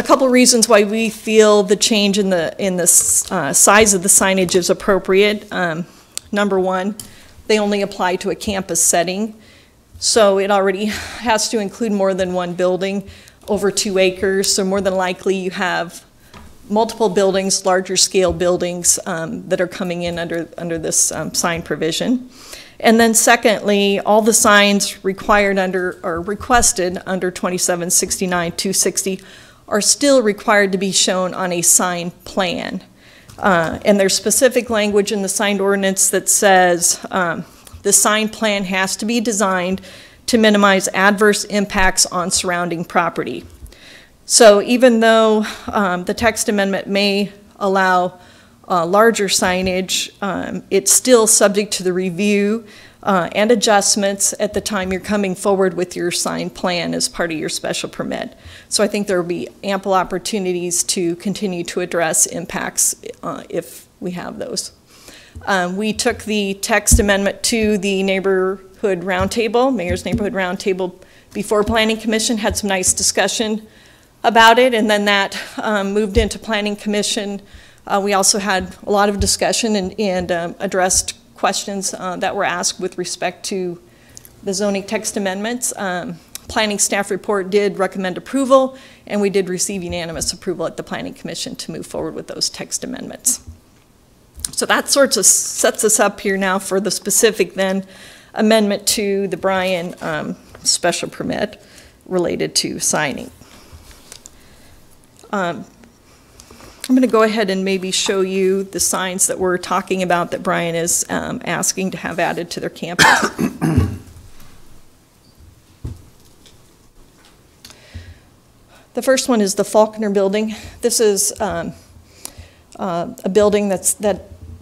couple reasons why we feel the change in the size of the signage is appropriate. Number one, they only apply to a campus setting. So it already has to include more than one building over 2 acres. So more than likely you have multiple buildings, larger scale buildings that are coming in under this sign provision. And then secondly, all the signs required under or requested under 2769-260 are still required to be shown on a sign plan. And there's specific language in the signed ordinance that says the sign plan has to be designed to minimize adverse impacts on surrounding property. So even though the text amendment may allow larger signage, it's still subject to the review and adjustments at the time you're coming forward with your sign plan as part of your special permit. So I think there will be ample opportunities to continue to address impacts if we have those. We took the text amendment to the Mayor's Neighborhood Roundtable before Planning Commission, had some nice discussion about it, and then that moved into Planning Commission. We also had a lot of discussion and addressed questions that were asked with respect to the zoning text amendments. Planning staff report did recommend approval, and we did receive unanimous approval at the Planning Commission to move forward with those text amendments. So that sort of sets us up here now for the specific then amendment to the Bryan special permit related to signing. I'm going to go ahead and maybe show you the signs that we're talking about that Bryan is asking to have added to their campus. The first one is the Faulkner Building. This is a building that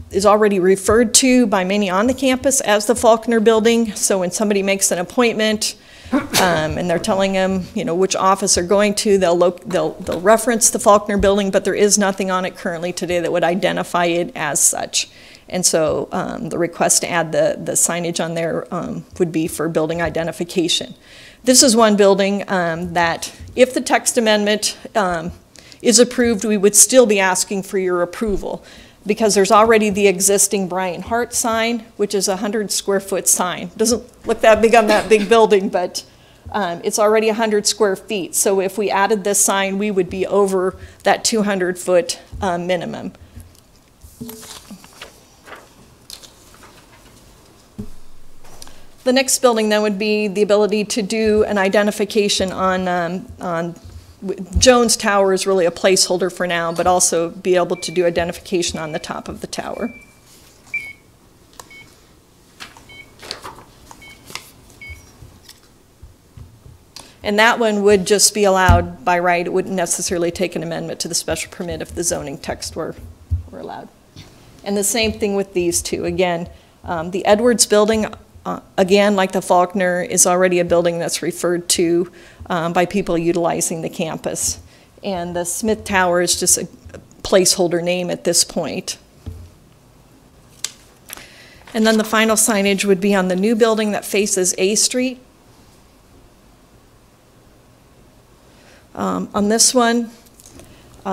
is already referred to by many on the campus as the Faulkner Building. So when somebody makes an appointment and they're telling them, you know, which office they're going to, they'll reference the Faulkner Building, but there is nothing on it currently today that would identify it as such. And so the request to add the signage on there would be for building identification. This is one building that, if the text amendment is approved, we would still be asking for your approval, because there's already the existing Bryan Hart sign, which is a 100 square foot sign. Doesn't look that big on that big building, but it's already 100 square feet. So if we added this sign, we would be over that 200 foot minimum. The next building then would be the ability to do an identification on Jones Tower is really a placeholder for now, but also be able to do identification on the top of the tower. And that one would just be allowed by right. It wouldn't necessarily take an amendment to the special permit if the zoning text were allowed. And the same thing with these two. Again, the Edwards building, again, like the Faulkner, is already a building that's referred to by people utilizing the campus. And the Smith Tower is just a placeholder name at this point. And then the final signage would be on the new building that faces A Street. On this one,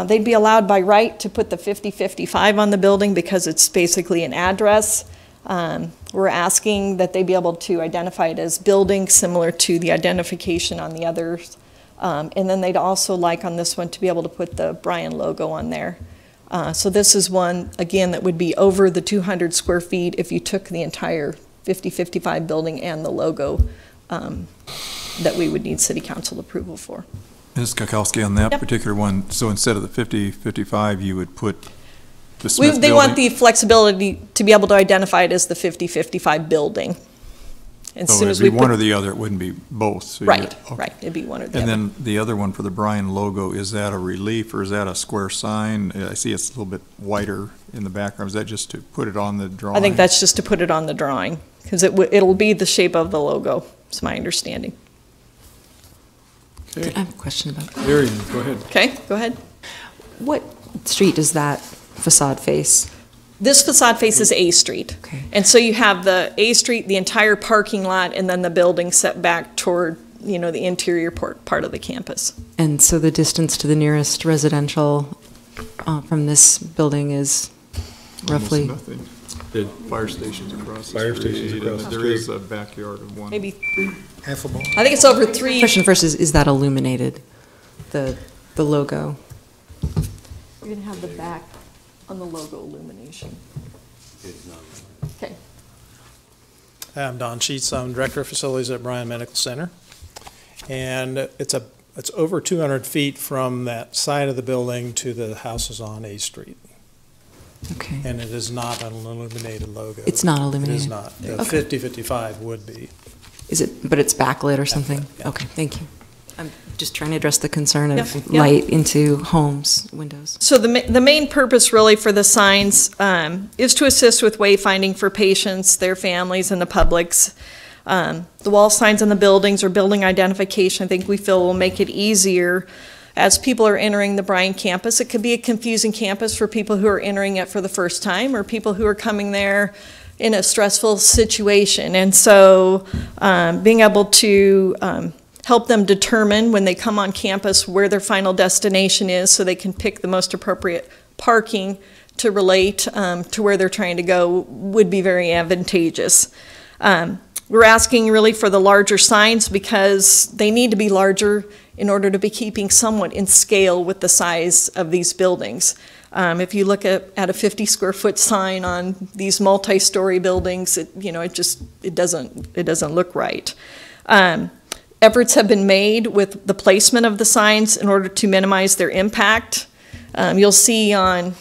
they'd be allowed by right to put the 5055 on the building because it's basically an address. We're asking that they be able to identify it as building, similar to the identification on the others. And then they'd also like on this one to be able to put the Bryan logo on there. So this is one, again, that would be over the 200 square feet if you took the entire 5055 building and the logo that we would need City Council approval for. Ms. Kakowski, on that particular one, so instead of the 5055, you would put the Smith building? They want the flexibility to be able to identify it as the 5055 building. As soon as it'd be one or the other, it wouldn't be both. So right, right, it'd be one or the other. And then the other one for the Bryan logo, is that a relief or is that a square sign? I see it's a little bit whiter in the background. Is that just to put it on the drawing? I think that's just to put it on the drawing, because it'll be the shape of the logo, is my understanding. Okay. I have a question about that. Marion, go ahead. Okay, go ahead. What street does that facade face? This facade faces A Street. Okay. And so you have the A Street, the entire parking lot, and then the building set back toward, you know, the interior part of the campus. And so the distance to the nearest residential from this building is roughly? Almost nothing. The fire stations across the Fire street. stations across the There street. is a backyard of one. Maybe Half a ball. I think it's over 3. Question first is that illuminated, the logo? You're going to have the back on the logo illumination. Okay. I'm Don Sheets. I'm Director of Facilities at Bryan Medical Center. And it's over 200 feet from that side of the building to the houses on A Street. Okay. And it is not an illuminated logo. It's not illuminated? It is not. The Okay. 5055 would be. Is it, but it's backlit or something? Yeah. Okay, thank you. I'm just trying to address the concern of Yeah. light into homes, windows. So the main purpose really for the signs is to assist with wayfinding for patients, their families, and the publics. The wall signs on the buildings or building identification, I think we feel will make it easier as people are entering the Bryan campus. It could be a confusing campus for people who are entering it for the first time or people who are coming there in a stressful situation. And so being able to help them determine when they come on campus where their final destination is so they can pick the most appropriate parking to relate to where they're trying to go would be very advantageous. We're asking really for the larger signs because they need to be larger in order to be keeping somewhat in scale with the size of these buildings. If you look at a 50 square foot sign on these multi-story buildings, it doesn't look right. Efforts have been made with the placement of the signs in order to minimize their impact. You'll see on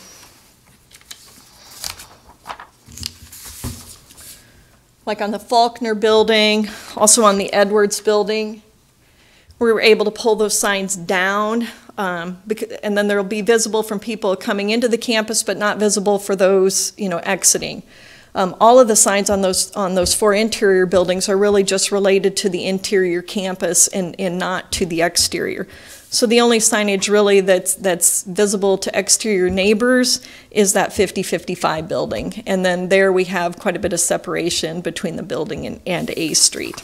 the Faulkner building, also on the Edwards building, we were able to pull those signs down, and then they'll be visible from people coming into the campus, but not visible for those, exiting. All of the signs on those 4 interior buildings are really just related to the interior campus and not to the exterior. So the only signage really that's visible to exterior neighbors is that 50-55 building. And then there we have quite a bit of separation between the building and A Street.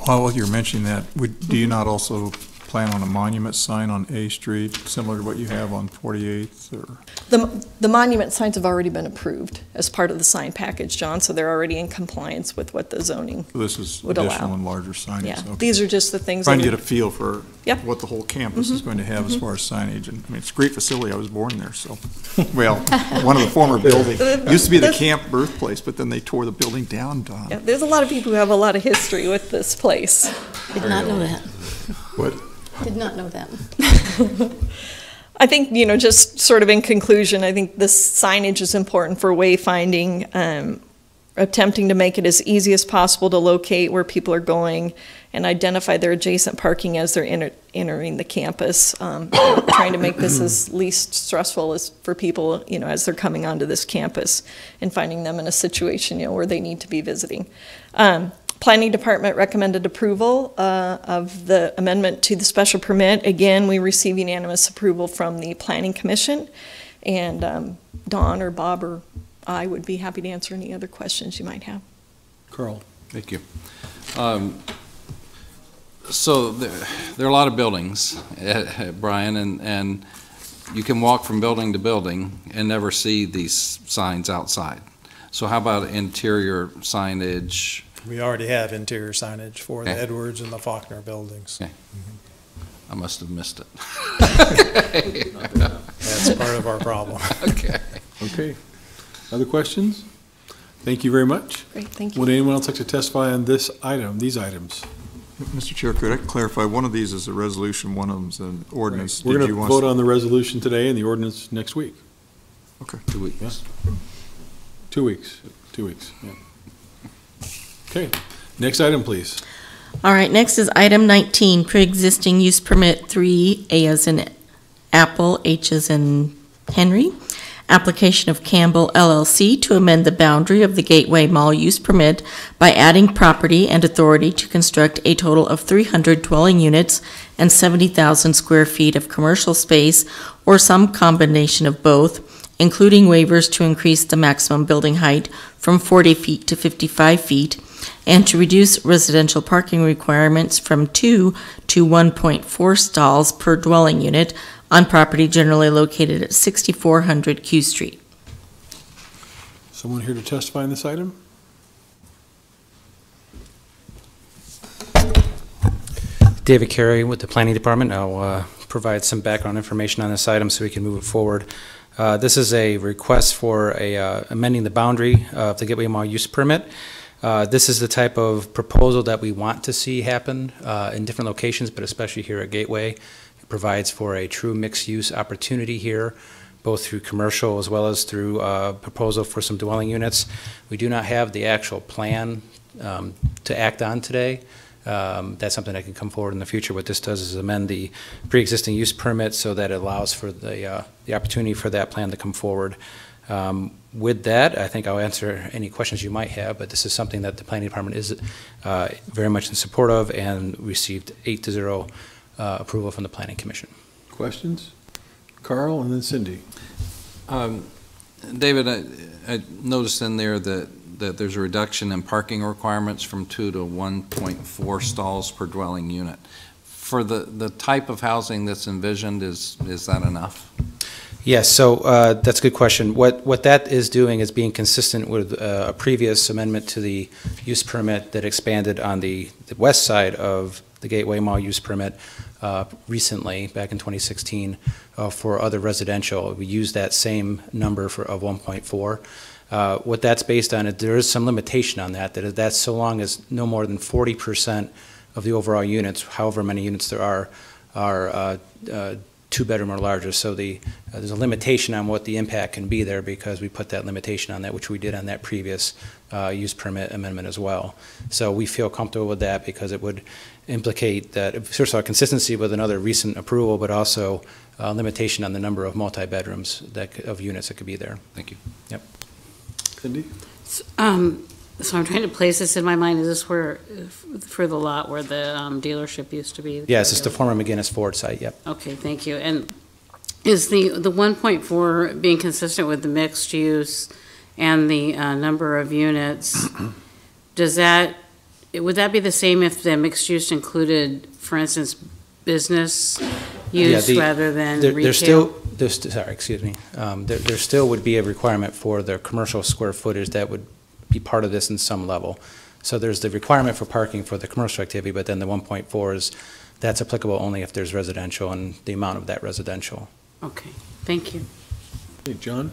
While you're mentioning that, do you not also plan on a monument sign on A Street, similar to what you have on 48th? Or? The monument signs have already been approved as part of the sign package, John, so they're already in compliance with what the zoning So this is would additional allow. and larger signage? Yeah, Okay. these are just the things. Trying to get a feel for Yep. what the whole campus is going to have as far as signage. And I mean, it's a great facility. I was born there, so. Well, one of the former buildings. Used to be the camp birthplace, but then they tore the building down, Don. Yeah, there's a lot of people who have a lot of history with this place. Did not know that. What? Did not know that. I think, just sort of in conclusion, I think this signage is important for wayfinding, attempting to make it as easy as possible to locate where people are going and identify their adjacent parking as they're entering the campus, trying to make this as least stressful as for people, as they're coming onto this campus and finding them in a situation, where they need to be visiting. Planning Department recommended approval of the amendment to the special permit. Again, we received unanimous approval from the Planning Commission, and Don or Bob or I would be happy to answer any other questions you might have. Carl. Thank you. So there are a lot of buildings, Brian, and you can walk from building to building and never see these signs outside. So how about interior signage? We already have interior signage for the Okay. Edwards and the Faulkner buildings. Okay. I must have missed it. That's part of our problem. Okay. Okay. Other questions? Thank you very much. Great, thank you. Would anyone else like to testify on these items? Mr. Chair, could I clarify, one of these is a resolution, one of them's an ordinance. We're Did going you to want vote on the resolution today and the ordinance next week. Okay. 2 weeks. 2 weeks. 2 weeks, yeah. Okay. Next item, please. All right, next is item 19, pre-existing use permit 3, A as in Apple, H as in Henry. Application of Campbell LLC to amend the boundary of the Gateway Mall use permit by adding property and authority to construct a total of 300 dwelling units and 70,000 square feet of commercial space or some combination of both, including waivers to increase the maximum building height from 40 feet to 55 feet, and to reduce residential parking requirements from 2 to 1.4 stalls per dwelling unit on property generally located at 6400 Q Street. Someone here to testify on this item? David Carey with the Planning Department. I'll provide some background information on this item so we can move it forward. This is a request for amending the boundary of the Gateway Mall use permit. This is the type of proposal that we want to see happen in different locations, but especially here at Gateway. It provides for a true mixed-use opportunity here, both through commercial as well as through proposal for some dwelling units. We do not have the actual plan to act on today. That's something that can come forward in the future. What this does is amend the pre-existing use permit so that it allows for the opportunity for that plan to come forward. With that, I think I'll answer any questions you might have, but this is something that the Planning Department is very much in support of and received 8-0 approval from the Planning Commission. Questions? Carl and then Cindy. David, I noticed in there that that there's a reduction in parking requirements from 2 to 1.4 stalls per dwelling unit. For the type of housing that's envisioned, is that enough? Yes, so that's a good question. What that is doing is being consistent with a previous amendment to the use permit that expanded on the west side of the Gateway Mall use permit recently, back in 2016, for other residential. We used that same number of 1.4. What that's based on, there is some limitation on that's so long as no more than 40% of the overall units, however many units there are two-bedroom or larger. So there's a limitation on what the impact can be there because we put that limitation on that, which we did on that previous use permit amendment as well. So we feel comfortable with that because it would implicate that, first of all, consistency with another recent approval, but also limitation on the number of multi-bedrooms of units that could be there. Thank you. Yep. Cindy? So I'm trying to place this in my mind. Is this where, for the lot where the dealership used to be? Yes, it's the former McGinnis Ford site, yep. Okay, thank you. And is the 1.4 being consistent with the mixed use and the number of units? Would that be the same if the mixed use included, for instance, business use rather than retail? Sorry, excuse me. There still would be a requirement for the commercial square footage that would be part of this in some level. So there's the requirement for parking for the commercial activity, but then the 1.4 that's applicable only if there's residential and the amount of that residential. Okay, thank you. Hey, John?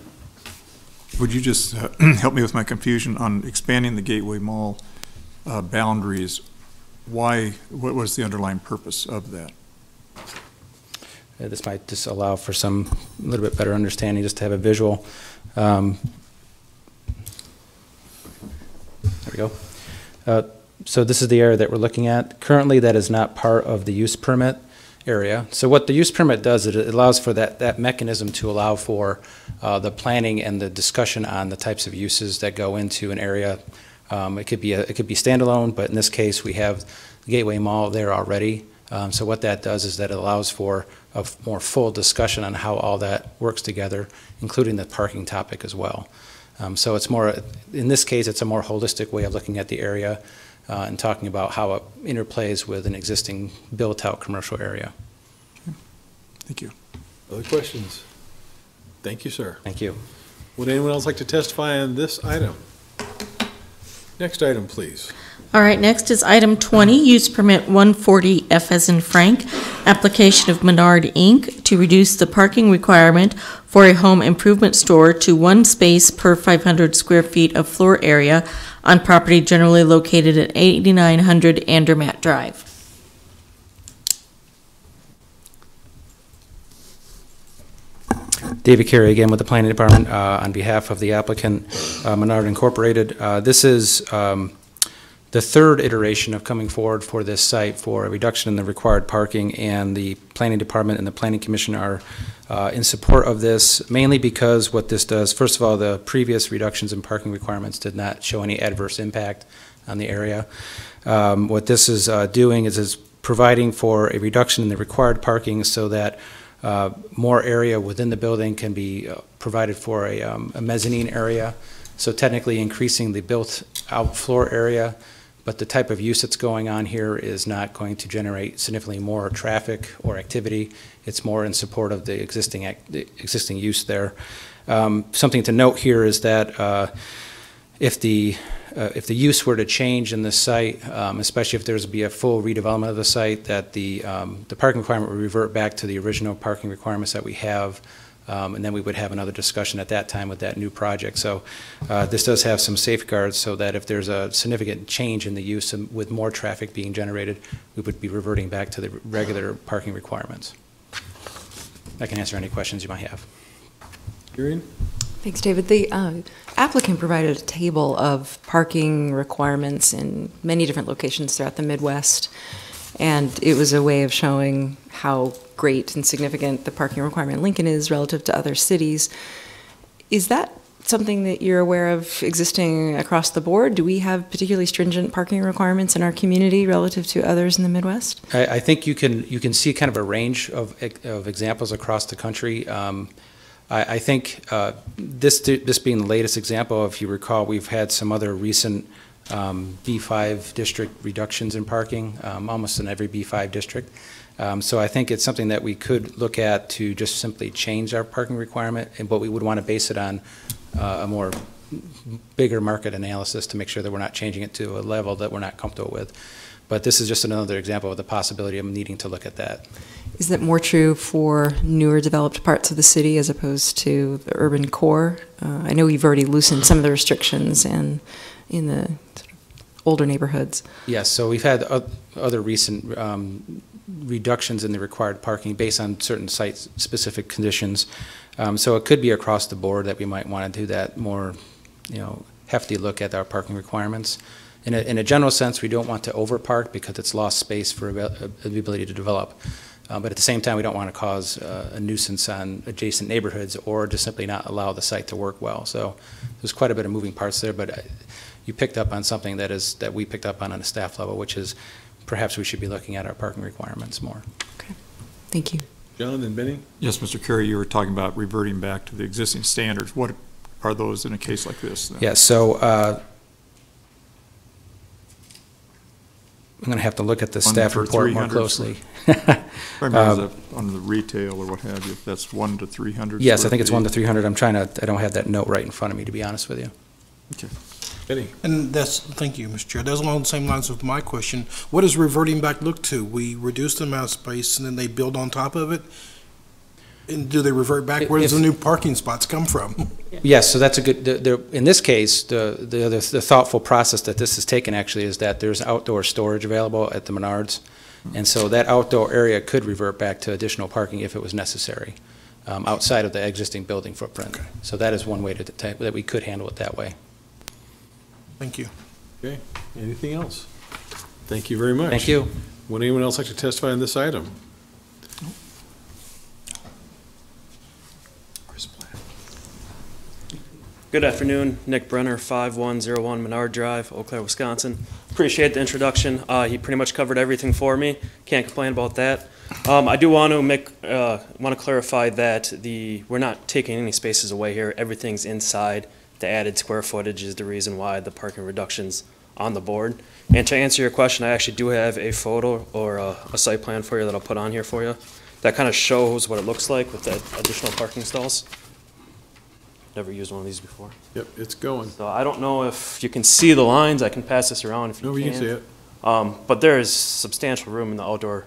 Would you just help me with my confusion on expanding the Gateway Mall boundaries? What was the underlying purpose of that? This might just allow for a little bit better understanding, just to have a visual. There we go. So this is the area that we're looking at. Currently, that is not part of the use permit area. So what the use permit does, it allows for that mechanism to allow for the planning and the discussion on the types of uses that go into an area. It could be standalone, but in this case, we have the Gateway Mall there already. So what that does is that it allows for a more full discussion on how all that works together, including the parking topic as well. So it's more, in this case, it's a more holistic way of looking at the area and talking about how it interplays with an existing built-out commercial area. Okay. Thank you. Other questions? Thank you, sir. Thank you. Would anyone else like to testify on this item? Next item, please. All right, next is item 20, use permit 140 F as in Frank, application of Menard Inc. to reduce the parking requirement for a home improvement store to one space per 500 square feet of floor area on property generally located at 8900 Andermatt Drive. David Carey again with the Planning Department on behalf of the applicant, Menard Incorporated. This is the third iteration of coming forward for this site for a reduction in the required parking, and the Planning Department and the Planning Commission are in support of this, mainly because what this does, first of all, the previous reductions in parking requirements did not show any adverse impact on the area. What this is doing is providing for a reduction in the required parking so that more area within the building can be provided for a mezzanine area, so technically increasing the built-out floor area. But the type of use that's going on here is not going to generate significantly more traffic or activity. It's more in support of the existing use there. Something to note here is that if the use were to change in this site, especially if there's to be a full redevelopment of the site, that the parking requirement would revert back to the original parking requirements that we have. And then we would have another discussion at that time with that new project. So this does have some safeguards so that if there's a significant change in the use with more traffic being generated, we would be reverting back to the regular parking requirements. I can answer any questions you might have. Irene? Thanks, David. The applicant provided a table of parking requirements in many different locations throughout the Midwest, and it was a way of showing how great and significant the parking requirement in Lincoln is relative to other cities. Is that something that you're aware of existing across the board? Do we have particularly stringent parking requirements in our community relative to others in the Midwest? I think you can see kind of a range of examples across the country. I think this being the latest example, if you recall, we've had some other recent B5 district reductions in parking, almost in every B5 district. So I think it's something that we could look at to just simply change our parking requirement, but we would want to base it on a more bigger market analysis to make sure that we're not changing it to a level that we're not comfortable with. But this is just another example of the possibility of needing to look at that. Is that more true for newer developed parts of the city as opposed to the urban core? I know you've already loosened some of the restrictions in the older neighborhoods. Yes, so we've had other recent reductions in the required parking based on certain site-specific conditions. So it could be across the board that we might want to do that more, hefty look at our parking requirements. In a general sense, we don't want to overpark because it's lost space for the ability to develop. But at the same time, we don't want to cause a nuisance on adjacent neighborhoods or just simply not allow the site to work well. So there's quite a bit of moving parts there, but you picked up on something that we picked up on a staff level, which is perhaps we should be looking at our parking requirements more. Okay, thank you. John and Benny? Yes, Mr. Carey, you were talking about reverting back to the existing standards. What are those in a case like this? Yeah, so I'm going to have to look at the staff report more closely. Under the retail or what have you, if that's 1 to 300? Yes, I think it's 1 to 300. I don't have that note right in front of me, to be honest with you. Okay. Benny? And thank you, Mr. Chair. That's along the same lines of my question. What does reverting back look to? We reduce the amount of space and then they build on top of it? And do they revert back? Where does the new parking spots come from? Yes, so that's a good, in this case, the thoughtful process that this has taken actually is that there's outdoor storage available at the Menards. And so that outdoor area could revert back to additional parking if it was necessary, outside of the existing building footprint. Okay. So that is one way that we could handle it that way. Thank you. Okay, anything else? Thank you very much. Thank you. Would anyone else like to testify on this item? Good afternoon, Nick Brenner, 5101 Menard Drive, Eau Claire, Wisconsin. Appreciate the introduction. He pretty much covered everything for me. Can't complain about that. I do want to clarify that we're not taking any spaces away here. Everything's inside. The added square footage is the reason why the parking reduction's on the board. And to answer your question, I actually do have a photo or a site plan for you that I'll put on here for you that kind of shows what it looks like with the additional parking stalls. Never used one of these before. Yep, it's going. So I don't know if you can see the lines. I can pass this around if you can. No, we can see it. But there is substantial room in the outdoor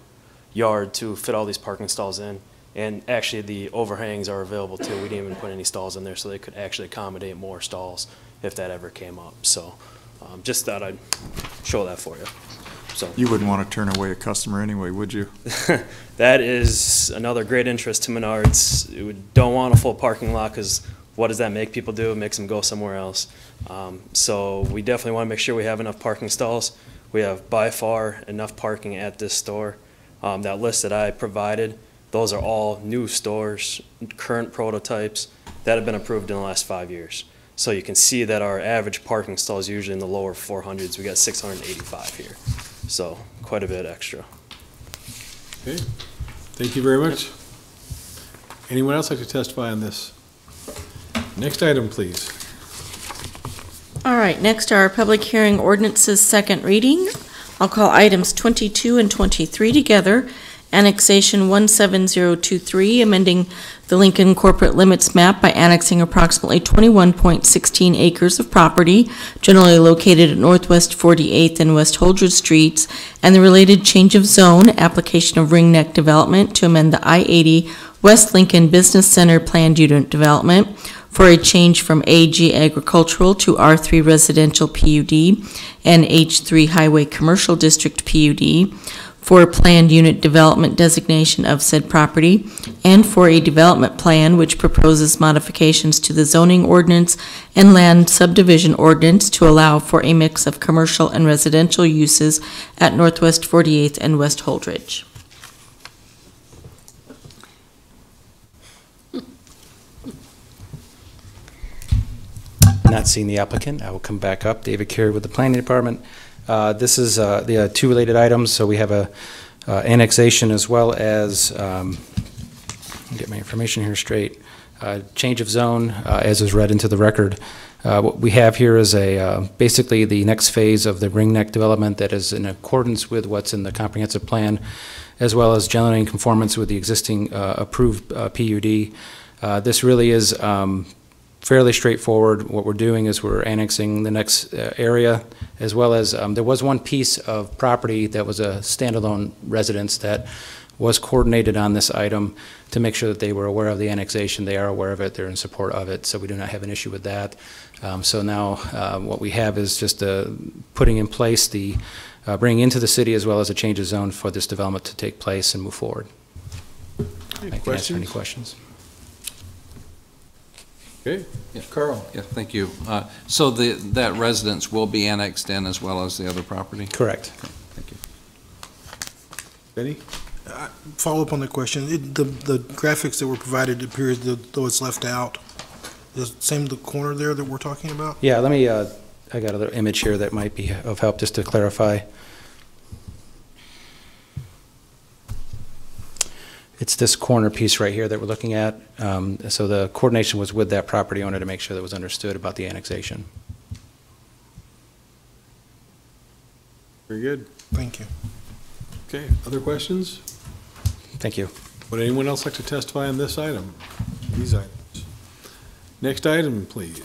yard to fit all these parking stalls in. And actually the overhangs are available too. We didn't even put any stalls in there so they could actually accommodate more stalls if that ever came up. So just thought I'd show that for you. So you wouldn't want to turn away a customer anyway, would you? That is another great interest to Menards. We don't want a full parking lot because what does that make people do? It makes them go somewhere else. So we definitely want to make sure we have enough parking stalls. We have by far enough parking at this store. That list that I provided, those are all new stores, current prototypes that have been approved in the last 5 years. So you can see that our average parking stall is usually in the lower 400s. We got 685 here. So quite a bit extra. Okay, thank you very much. Anyone else like to testify on this? Next item, please. All right, next are our public hearing ordinances, second reading. I'll call items 22 and 23 together. Annexation 17023, amending the Lincoln corporate limits map by annexing approximately 21.16 acres of property generally located at Northwest 48th and West Holdred Streets, and the related change of zone, application of Ring Neck Development to amend the I-80 West Lincoln Business Center planned unit development for a change from AG Agricultural to R3 Residential PUD and H3 Highway Commercial District PUD, for a planned unit development designation of said property, and for a development plan which proposes modifications to the zoning ordinance and land subdivision ordinance to allow for a mix of commercial and residential uses at Northwest 48th and West Holdridge. Not seeing the applicant, I will come back up. David Carey with the Planning Department. This is the two related items, so we have a annexation as well as, get my information here straight, change of zone, as is read into the record. What we have here is basically the next phase of the ring neck development that is in accordance with what's in the comprehensive plan, as well as generally in conformance with the existing approved PUD. This really is fairly straightforward. What we're doing is we're annexing the next area, as well as there was one piece of property that was a standalone residence that was coordinated on this item to make sure that they were aware of the annexation. They are aware of it. They're in support of it, so we do not have an issue with that. So now what we have is just putting in place the bringing into the city as well as a change of zone for this development to take place and move forward. I can answer any questions. Okay, yeah. Carl. Yeah, thank you. So that residence will be annexed in as well as the other property? Correct. Okay, thank you. Benny? Follow up on the question. The graphics that were provided appears though it's left out. Is it same the corner there that we're talking about? Yeah, let me, I got another image here that might be of help just to clarify. It's this corner piece right here that we're looking at. So the coordination was with that property owner to make sure that it was understood about the annexation. Very good. Thank you. Okay, other questions? Thank you. Would anyone else like to testify on this item, these items? Next item, please.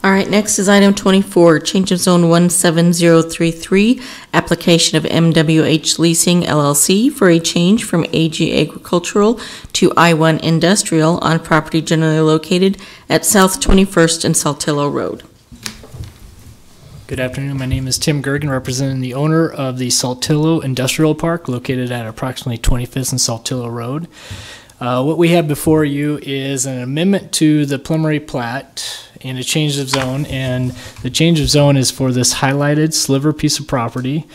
All right, next is item 24, change of zone 17033, application of MWH Leasing LLC for a change from AG Agricultural to I-1 Industrial on property generally located at South 21st and Saltillo Road. Good afternoon. My name is Tim Gergen, representing the owner of the Saltillo Industrial Park located at approximately 25th and Saltillo Road. What we have before you is an amendment to the preliminary plat and a change of zone, and the change of zone is for this highlighted sliver piece of property,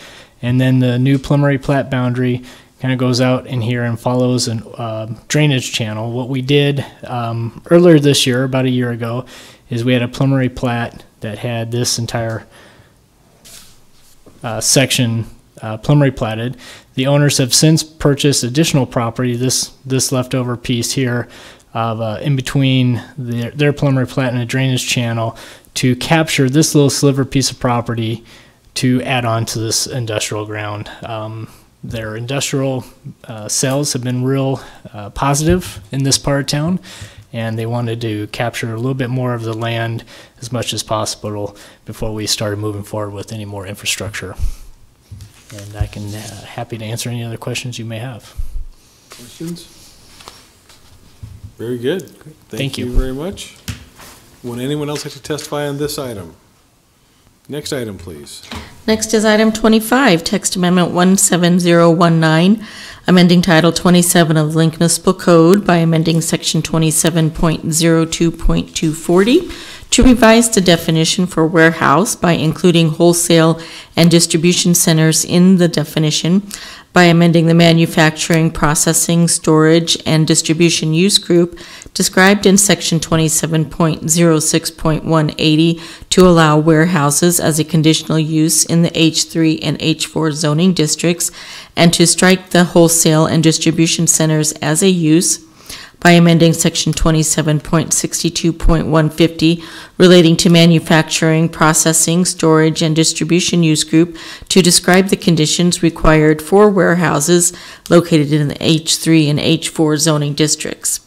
and then the new preliminary plat boundary kind of goes out in here and follows a drainage channel. What we did earlier this year, about a year ago, is we had a preliminary plat that had this entire section preliminary platted. The owners have since purchased additional property, this leftover piece here, of in between their preliminary plat and a drainage channel, to capture this little sliver piece of property to add on to this industrial ground. Their industrial sales have been real positive in this part of town, and they wanted to capture a little bit more of the land as much as possible before we started moving forward with any more infrastructure. And I can happy to answer any other questions you may have. Questions? Very good. Thank you very much. Would anyone else like to testify on this item? Next item, please. Next is item 25, text amendment 17019, amending Title 27 of the Lincoln Municipal Code by amending Section 27.02.240 to revise the definition for warehouse by including wholesale and distribution centers in the definition, by amending the manufacturing, processing, storage, and distribution use group described in Section 27.06.180 to allow warehouses as a conditional use in the H3 and H4 zoning districts, and to strike the wholesale and distribution centers as a use, by amending Section 27.62.150 relating to manufacturing, processing, storage, and distribution use group to describe the conditions required for warehouses located in the H3 and H4 zoning districts.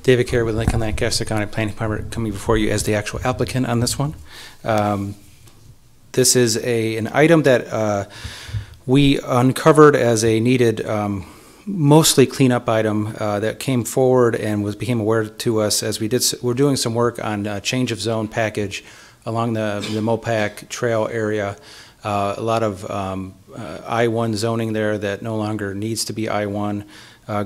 David Carey with Lincoln Lancaster County Planning Department, coming before you as the actual applicant on this one. This is an item that we uncovered as a needed, mostly cleanup item that came forward and became aware to us as we're doing some work on a change of zone package along the Mopac Trail area. A lot of I-1 zoning there that no longer needs to be I-1,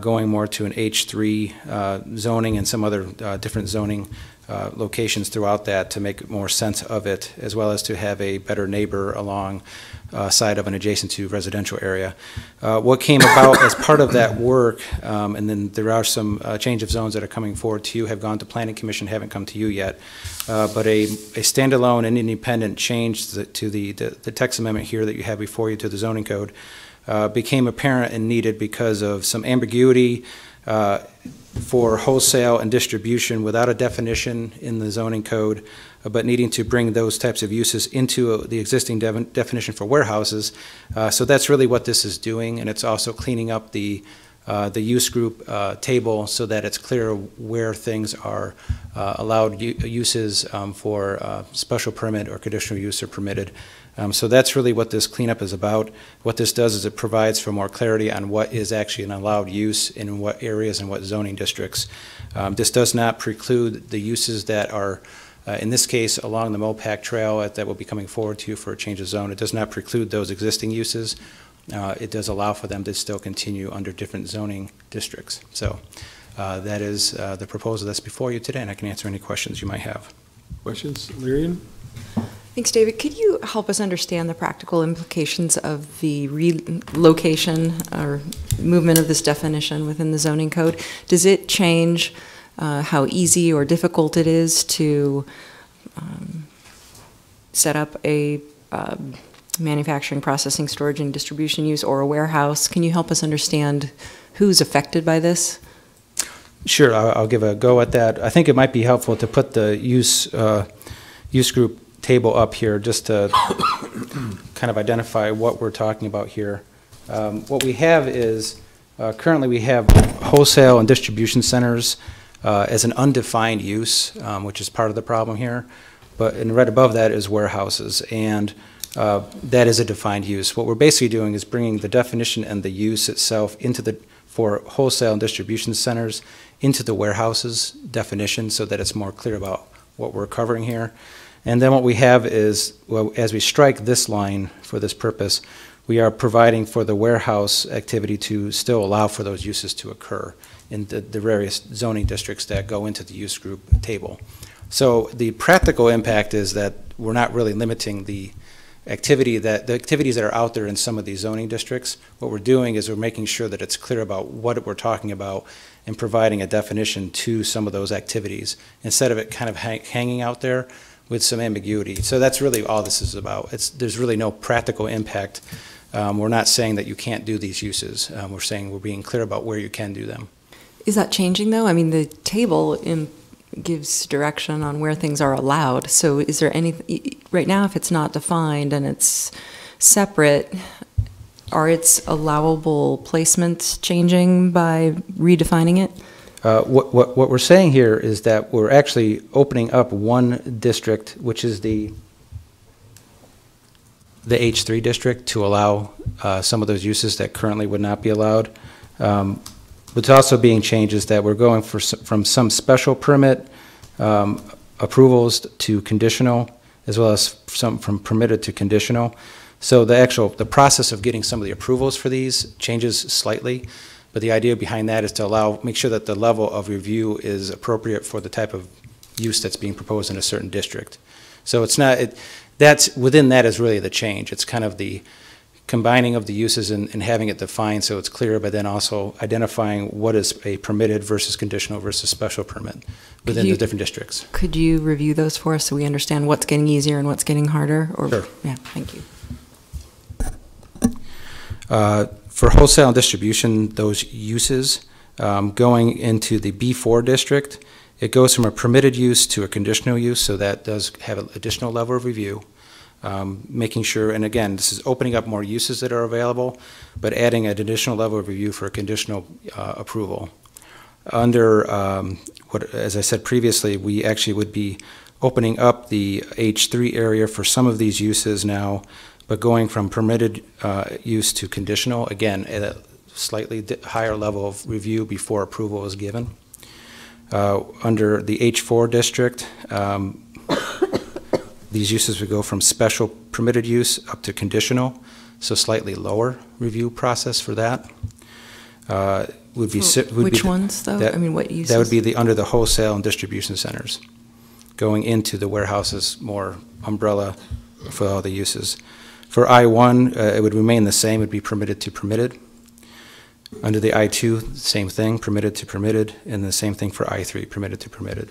going more to an H3 zoning and some other different zoning locations throughout that to make more sense of it, as well as to have a better neighbor along side of an adjacent to residential area. What came about as part of that work, and then there are some change of zones that are coming forward to you, have gone to Planning Commission, haven't come to you yet, but a standalone and independent change to the text amendment here that you have before you to the zoning code became apparent and needed because of some ambiguity for wholesale and distribution without a definition in the zoning code, but needing to bring those types of uses into the existing definition for warehouses. So that's really what this is doing, and it's also cleaning up the use group table so that it's clear where things are allowed uses for special permit or conditional use are permitted. So that's really what this cleanup is about. What this does is it provides for more clarity on what is actually an allowed use in what areas and what zoning districts. This does not preclude the uses that are, in this case, along the Mopac Trail that will be coming forward to you for a change of zone. It does not preclude those existing uses. It does allow for them to still continue under different zoning districts. So that is the proposal that's before you today, and I can answer any questions you might have. Questions, Lyrian? Thanks, David. Could you help us understand the practical implications of the relocation or movement of this definition within the zoning code? Does it change how easy or difficult it is to set up a manufacturing, processing, storage, and distribution use or a warehouse? Can you help us understand who's affected by this? Sure, I'll give a go at that. I think it might be helpful to put the use group table up here just to kind of identify what we're talking about here. What we have is currently we have wholesale and distribution centers as an undefined use, which is part of the problem here. But right above that is warehouses, and that is a defined use. What we're basically doing is bringing the definition and the use itself for wholesale and distribution centers into the warehouses definition so that it's more clear about what we're covering here. And then what we have is, well, as we strike this line for this purpose, we are providing for the warehouse activity to still allow for those uses to occur in the various zoning districts that go into the use group table. So the practical impact is that we're not really limiting the activities that are out there in some of these zoning districts. What we're doing is we're making sure that it's clear about what we're talking about and providing a definition to some of those activities instead of it kind of hanging out there with some ambiguity. So that's really all this is about. There's really no practical impact. We're not saying that you can't do these uses. We're saying we're being clear about where you can do them. Is that changing, though? I mean, the table gives direction on where things are allowed. So is there any, right now, if it's not defined and it's separate, are its allowable placements changing by redefining it? What we're saying here is that we're actually opening up one district, which is the H3 district, to allow some of those uses that currently would not be allowed. What's also being changed is that we're going from some special permit approvals to conditional, as well as some from permitted to conditional. So the process of getting some of the approvals for these changes slightly. But the idea behind that is to make sure that the level of review is appropriate for the type of use that's being proposed in a certain district. So it's not, within that is really the change. It's kind of the combining of the uses and having it defined so it's clear, but then also identifying what is a permitted versus conditional versus special permit within the different districts. Could you review those for us so we understand what's getting easier and what's getting harder? Sure. Yeah, thank you. For wholesale and distribution, those uses going into the B4 district, it goes from a permitted use to a conditional use, so that does have an additional level of review. Making sure, and again, this is opening up more uses that are available, but adding an additional level of review for a conditional approval. Under, as I said previously, we actually would be opening up the H3 area for some of these uses now, but going from permitted use to conditional, again, at a slightly higher level of review before approval is given. Under the H4 district, these uses would go from special permitted use up to conditional, so slightly lower review process for that. Which ones, though? I mean, what uses? That would be under the wholesale and distribution centers, going into the warehouses, more umbrella for all the uses. For I1, it would remain the same. It would be permitted to permitted. Under the I2, same thing, permitted to permitted, and the same thing for I3, permitted to permitted.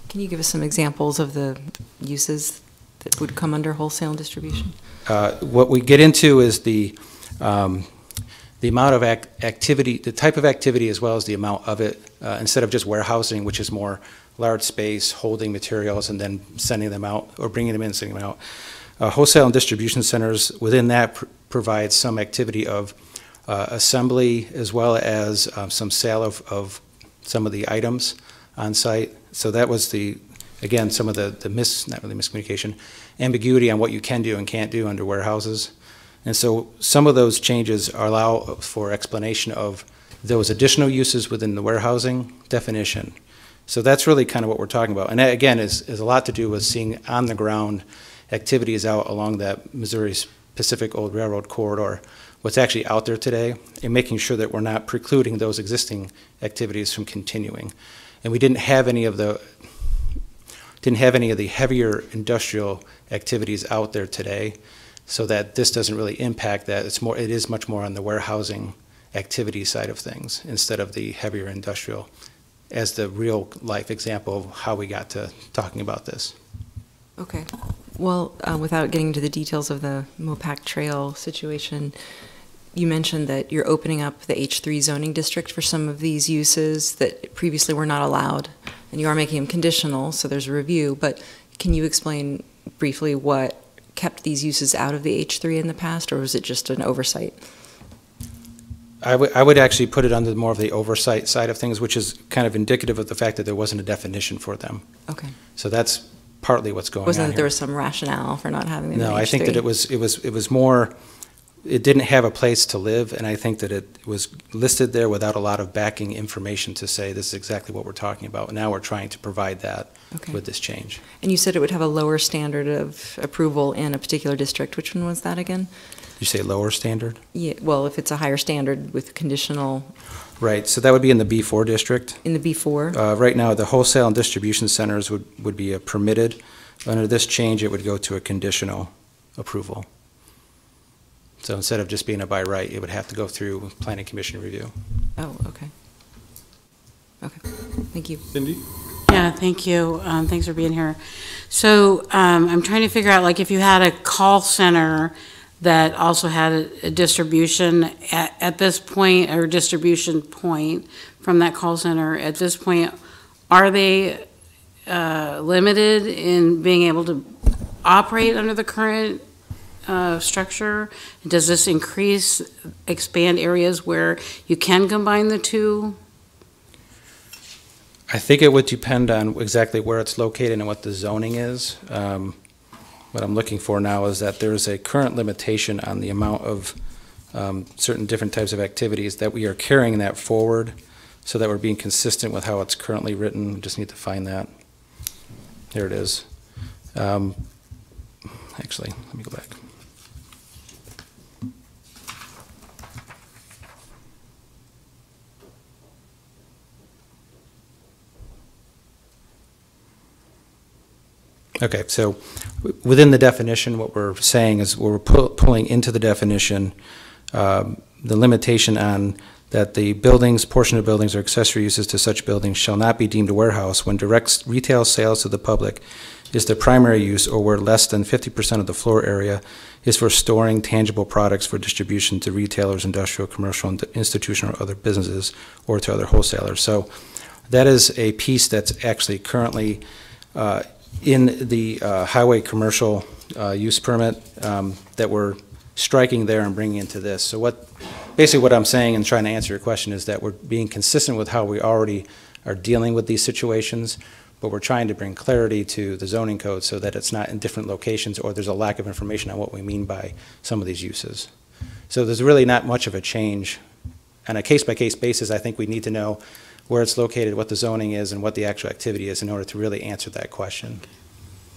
Can you give us some examples of the uses that would come under wholesale and distribution? What we get into is the amount of activity, the type of activity, as well as the amount of it, instead of just warehousing, which is more large space, holding materials and then sending them out, or bringing them in and sending them out. Wholesale and distribution centers, within that, provide some activity of assembly, as well as some sale of some of the items on site. So that was again, some of the not really miscommunication, ambiguity on what you can do and can't do under warehouses. And so some of those changes allow for explanation of those additional uses within the warehousing definition. So that's really kind of what we're talking about. And that, again, is a lot to do with seeing on the ground activities out along that Missouri Pacific Old Railroad corridor, what's actually out there today, and making sure that we're not precluding those existing activities from continuing. And we didn't have any of the heavier industrial activities out there today, so that this doesn't really impact that. It is much more on the warehousing activity side of things instead of the heavier industrial, as the real life example of how we got to talking about this. Okay. Well, without getting into the details of the Mopac Trail situation, you mentioned that you're opening up the H3 zoning district for some of these uses that previously were not allowed, and you are making them conditional, so there's a review, but can you explain briefly what kept these uses out of the H3 in the past, or was it just an oversight? I would actually put it under more of the oversight side of things, which is kind of indicative of the fact that there wasn't a definition for them. Okay. So that's partly what's going on Wasn't here. there was some rationale for not having them in No, H3? I think that it was more, it didn't have a place to live, and I think that it was listed there without a lot of backing information to say this is exactly what we're talking about. Now we're trying to provide that with this change. And you said it would have a lower standard of approval in a particular district. Which one was that again? You say lower standard? Yeah, well, if it's a higher standard with conditional. Right, so that would be in the B4 district. In the B4? Right now, the wholesale and distribution centers would be permitted. Under this change, it would go to a conditional approval. So instead of just being a by right, it would have to go through planning commission review. Oh, okay. Okay, thank you. Cindy? Yeah, thank you. Thanks for being here. So I'm trying to figure out, like, if you had a call center that also had a distribution at this point, or distribution point from that call center, at this point, are they limited in being able to operate under the current structure? Does this expand areas where you can combine the two? I think it would depend on exactly where it's located and what the zoning is. What I'm looking for now is that there is a current limitation on the amount of certain different types of activities, that we are carrying that forward so that we're being consistent with how it's currently written. We just need to find that. There it is. Actually, let me go back. Okay, so within the definition, what we're saying is we're pulling into the definition the limitation on that the buildings, portion of buildings, or accessory uses to such buildings shall not be deemed a warehouse when direct retail sales to the public is the primary use, or where less than 50% of the floor area is for storing tangible products for distribution to retailers, industrial, commercial, institutional, or other businesses, or to other wholesalers. So that is a piece that's actually currently in the highway commercial use permit that we're striking there and bringing into this. So basically what I'm saying and trying to answer your question is that we're being consistent with how we already are dealing with these situations, but we're trying to bring clarity to the zoning code so that it's not in different locations or there's a lack of information on what we mean by some of these uses. So there's really not much of a change. On a case-by-case basis, I think we need to know where it's located, what the zoning is, and what the actual activity is in order to really answer that question.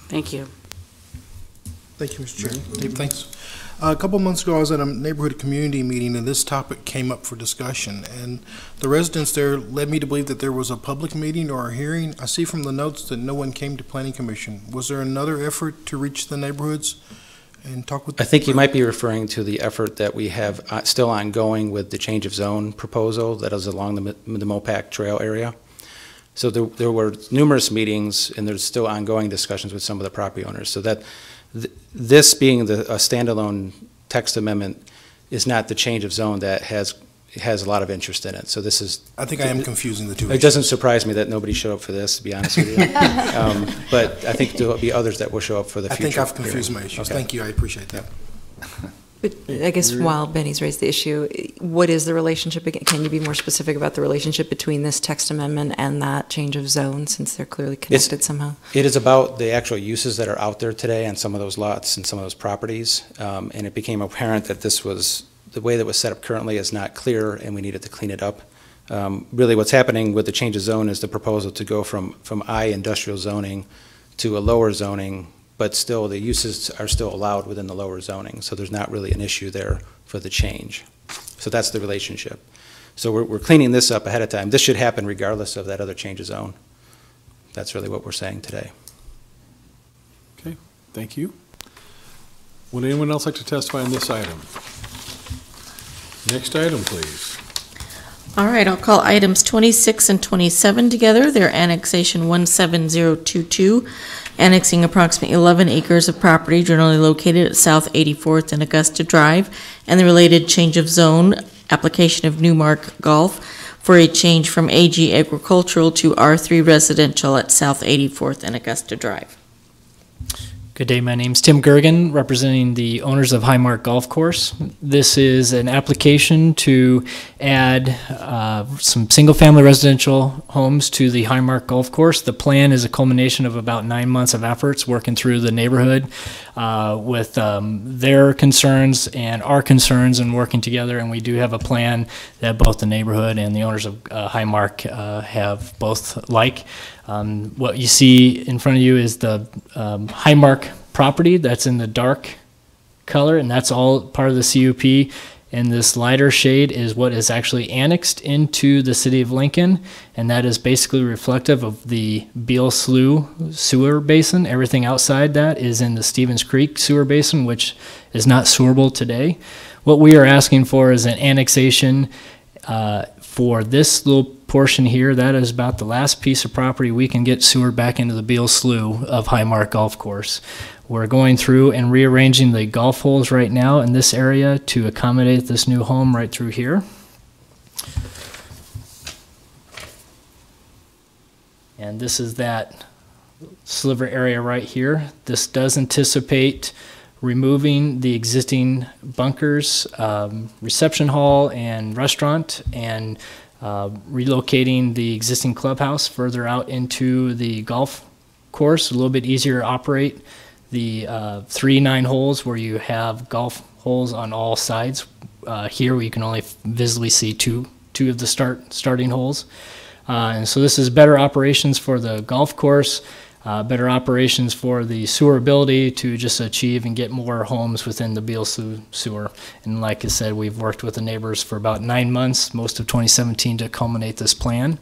Thank you. Thank you, Mr. Chair. Dave, thanks. A couple months ago, I was at a neighborhood community meeting, and this topic came up for discussion. And the residents there led me to believe that there was a public meeting or a hearing. I see from the notes that no one came to Planning Commission. Was there another effort to reach the neighborhoods and talk with? I think you might be referring to the effort that we have still ongoing with the change of zone proposal that is along the Mopac Trail area. So there were numerous meetings, and there's still ongoing discussions with some of the property owners. So that this being a standalone text amendment is not the change of zone that has a lot of interest in it. So this is... I think I am confusing the two It doesn't surprise me that nobody showed up for this, to be honest with you. But I think there will be others that will show up for the future. I think I've confused my issues. Okay. Thank you, I appreciate that. But I guess while Benny's raised the issue, what is the relationship, again? Can you be more specific about the relationship between this text amendment and that change of zone, since they're clearly connected somehow? It is about the actual uses that are out there today on some of those lots and some of those properties. And it became apparent that this was, the way that was set up currently is not clear, and we needed to clean it up. Really what's happening with the change of zone is the proposal to go from I industrial zoning to a lower zoning, but still the uses are still allowed within the lower zoning. So there's not really an issue there for the change. So that's the relationship. So we're cleaning this up ahead of time. This should happen regardless of that other change of zone. That's really what we're saying today. Okay, thank you. Would anyone else like to testify on this item? Next item, please. All right, I'll call items 26 and 27 together. They're annexation 17022, annexing approximately 11 acres of property generally located at South 84th and Augusta Drive, and the related change of zone, application of Newmark Golf for a change from AG agricultural to R3 residential at South 84th and Augusta Drive. Good day, my name's Tim Gergen, representing the owners of Highmark Golf Course. This is an application to add some single-family residential homes to the Highmark Golf Course. The plan is a culmination of about 9 months of efforts working through the neighborhood with their concerns and our concerns and working together, and we do have a plan that both the neighborhood and the owners of Highmark have both like. What you see in front of you is the Highmark property that's in the dark color, and that's all part of the CUP. And this lighter shade is what is actually annexed into the city of Lincoln, and that is basically reflective of the Beal Slough sewer basin. Everything outside that is in the Stevens Creek sewer basin, which is not sewerable today. What we are asking for is an annexation for this little portion here. That is about the last piece of property we can get sewer back into the Beal Slough of Highmark Golf Course. We're going through and rearranging the golf holes right now in this area to accommodate this new home right through here. And this is that sliver area right here. This does anticipate removing the existing bunkers, reception hall and restaurant, and relocating the existing clubhouse further out into the golf course. A little bit easier to operate the 3 9-holes where you have golf holes on all sides. Here you can only visibly see two of the starting holes. And so this is better operations for the golf course, better operations for the sewer ability to just achieve and get more homes within the Beal Slough sewer. And like I said, we've worked with the neighbors for about 9 months, most of 2017, to culminate this plan.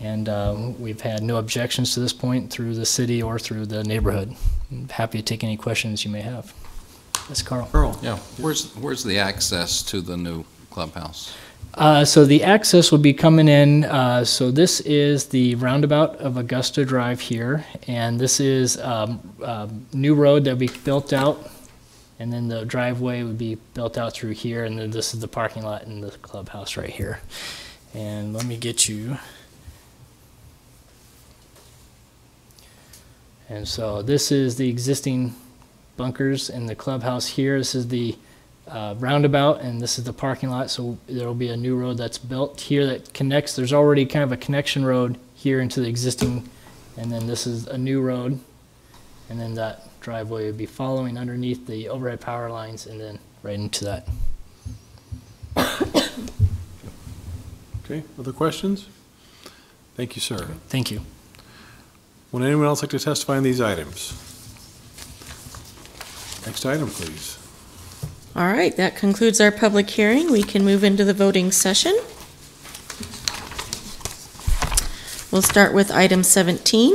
And we've had no objections to this point through the city or through the neighborhood. I'm happy to take any questions you may have. That's Carl. Carl. Yeah. Where's the access to the new clubhouse? So the access will be coming in, so this is the roundabout of Augusta Drive here, and this is new road that will be built out, and then the driveway would be built out through here, and then this is the parking lot and the clubhouse right here. And let me get you. And so this is the existing bunkers in the clubhouse here. This is the roundabout, and this is the parking lot. So there will be a new road that's built here that connects. There's already kind of a connection road here into the existing, and then this is a new road, and then that driveway would be following underneath the overhead power lines and then right into that. Okay, other questions? Thank you, sir. Thank you. Would anyone else like to testify on these items? Next item, please. All right, that concludes our public hearing. We can move into the voting session. We'll start with item 17,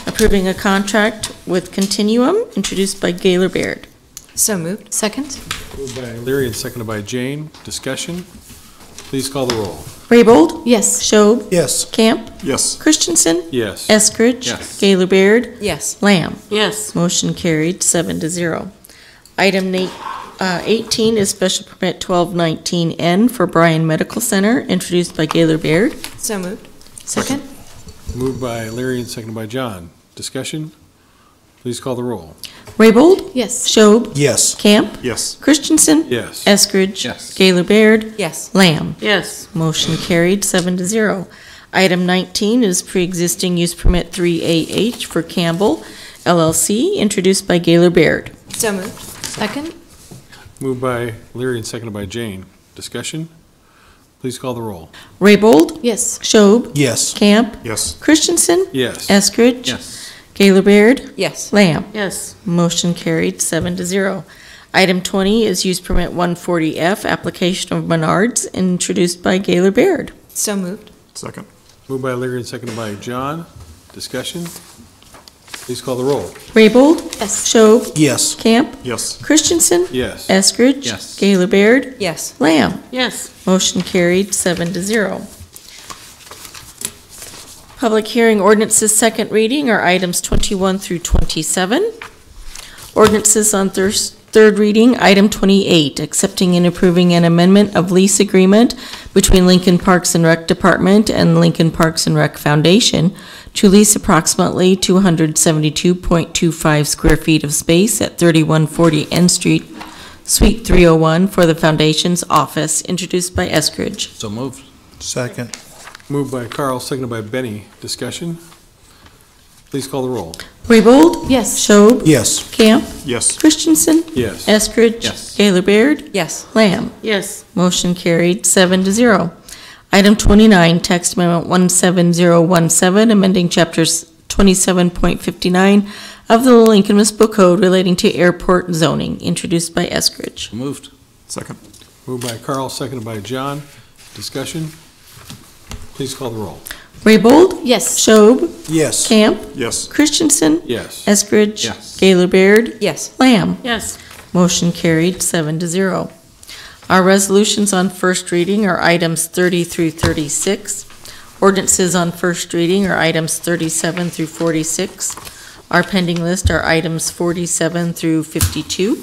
approving a contract with Continuum, introduced by Gaylor Baird. So moved. Second. Moved by Leary and seconded by Jane. Discussion. Please call the roll. Raybold? Yes. Schob? Yes. Camp? Yes. Christensen? Yes. Eskridge? Yes. Gaylor Baird? Yes. Lamb? Yes. Motion carried, 7-0. Item 18 is special permit 1219N for Bryan Medical Center, introduced by Gaylor Baird. So moved. Second? Moved by Larry and seconded by John. Discussion? Please call the roll. Raybold? Yes. Schob? Yes. Camp? Yes. Christensen? Yes. Eskridge? Yes. Gaylor Baird? Yes. Lamb? Yes. Motion carried, 7-0. Item 19 is pre-existing use permit 3AH for Campbell LLC, introduced by Gaylor Baird. So moved. Second? Moved by Leary and seconded by Jane. Discussion? Please call the roll. Raybold? Yes. Schob? Yes. Camp? Yes. Christensen? Yes. Eskridge? Yes. Gaylor Baird? Yes. Lamb? Yes. Motion carried, 7-0. Item 20 is use permit 140F, application of Menards, introduced by Gaylor Baird. So moved. Second. Moved by Leary and seconded by John. Discussion? Please call the roll. Raybold? Yes. Schob? Yes. Camp? Yes. Christensen? Yes. Eskridge? Yes. Gaylor Baird? Yes. Lamb? Yes. Motion carried, 7-0. Public hearing ordinances second reading are items 21 through 27. Ordinances on third reading, item 28, accepting and approving an amendment of lease agreement between Lincoln Parks and Rec Department and Lincoln Parks and Rec Foundation to lease approximately 272.25 square feet of space at 3140 N Street, Suite 301 for the Foundation's office, introduced by Eskridge. So moved. Second. Moved by Carl, seconded by Benny. Discussion? Please call the roll. Raybold? Yes. Schob? Yes. Camp? Yes. Christensen? Yes. Eskridge? Yes. Gaylor Baird? Yes. Lamb? Yes. Motion carried, 7-0. Item 29, text amendment 17017, amending chapters 27.59 of the Lincoln Municipal Code relating to airport zoning, introduced by Eskridge. So moved. Second. Moved by Carl, seconded by John. Discussion? Please call the roll. Raybold? Yes. Schob? Yes. Camp? Yes. Christensen? Yes. Eskridge? Yes. Gaylor Baird? Yes. Lamb? Yes. Motion carried, 7-0. Our resolutions on first reading are items 30 through 36. Ordinances on first reading are items 37 through 46. Our pending list are items 47 through 52.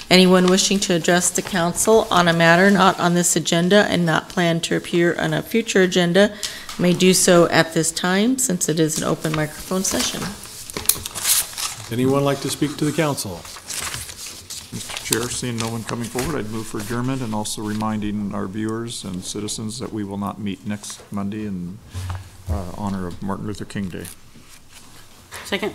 Anyone wishing to address the council on a matter not on this agenda and not planned to appear on a future agenda may do so at this time, since it is an open microphone session. Anyone like to speak to the council? Mr. Chair, seeing no one coming forward, I'd move for adjournment and also reminding our viewers and citizens that we will not meet next Monday in honor of Martin Luther King Day. Second.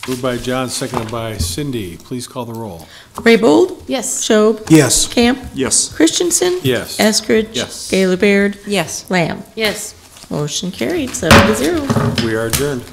Moved by John, seconded by Cindy. Please call the roll. Raybold? Yes. Schob? Yes. Camp? Yes. Christensen? Yes. Eskridge? Yes. Gaylor Baird? Yes. Lamb? Yes. Motion carried, 7-0. We are adjourned.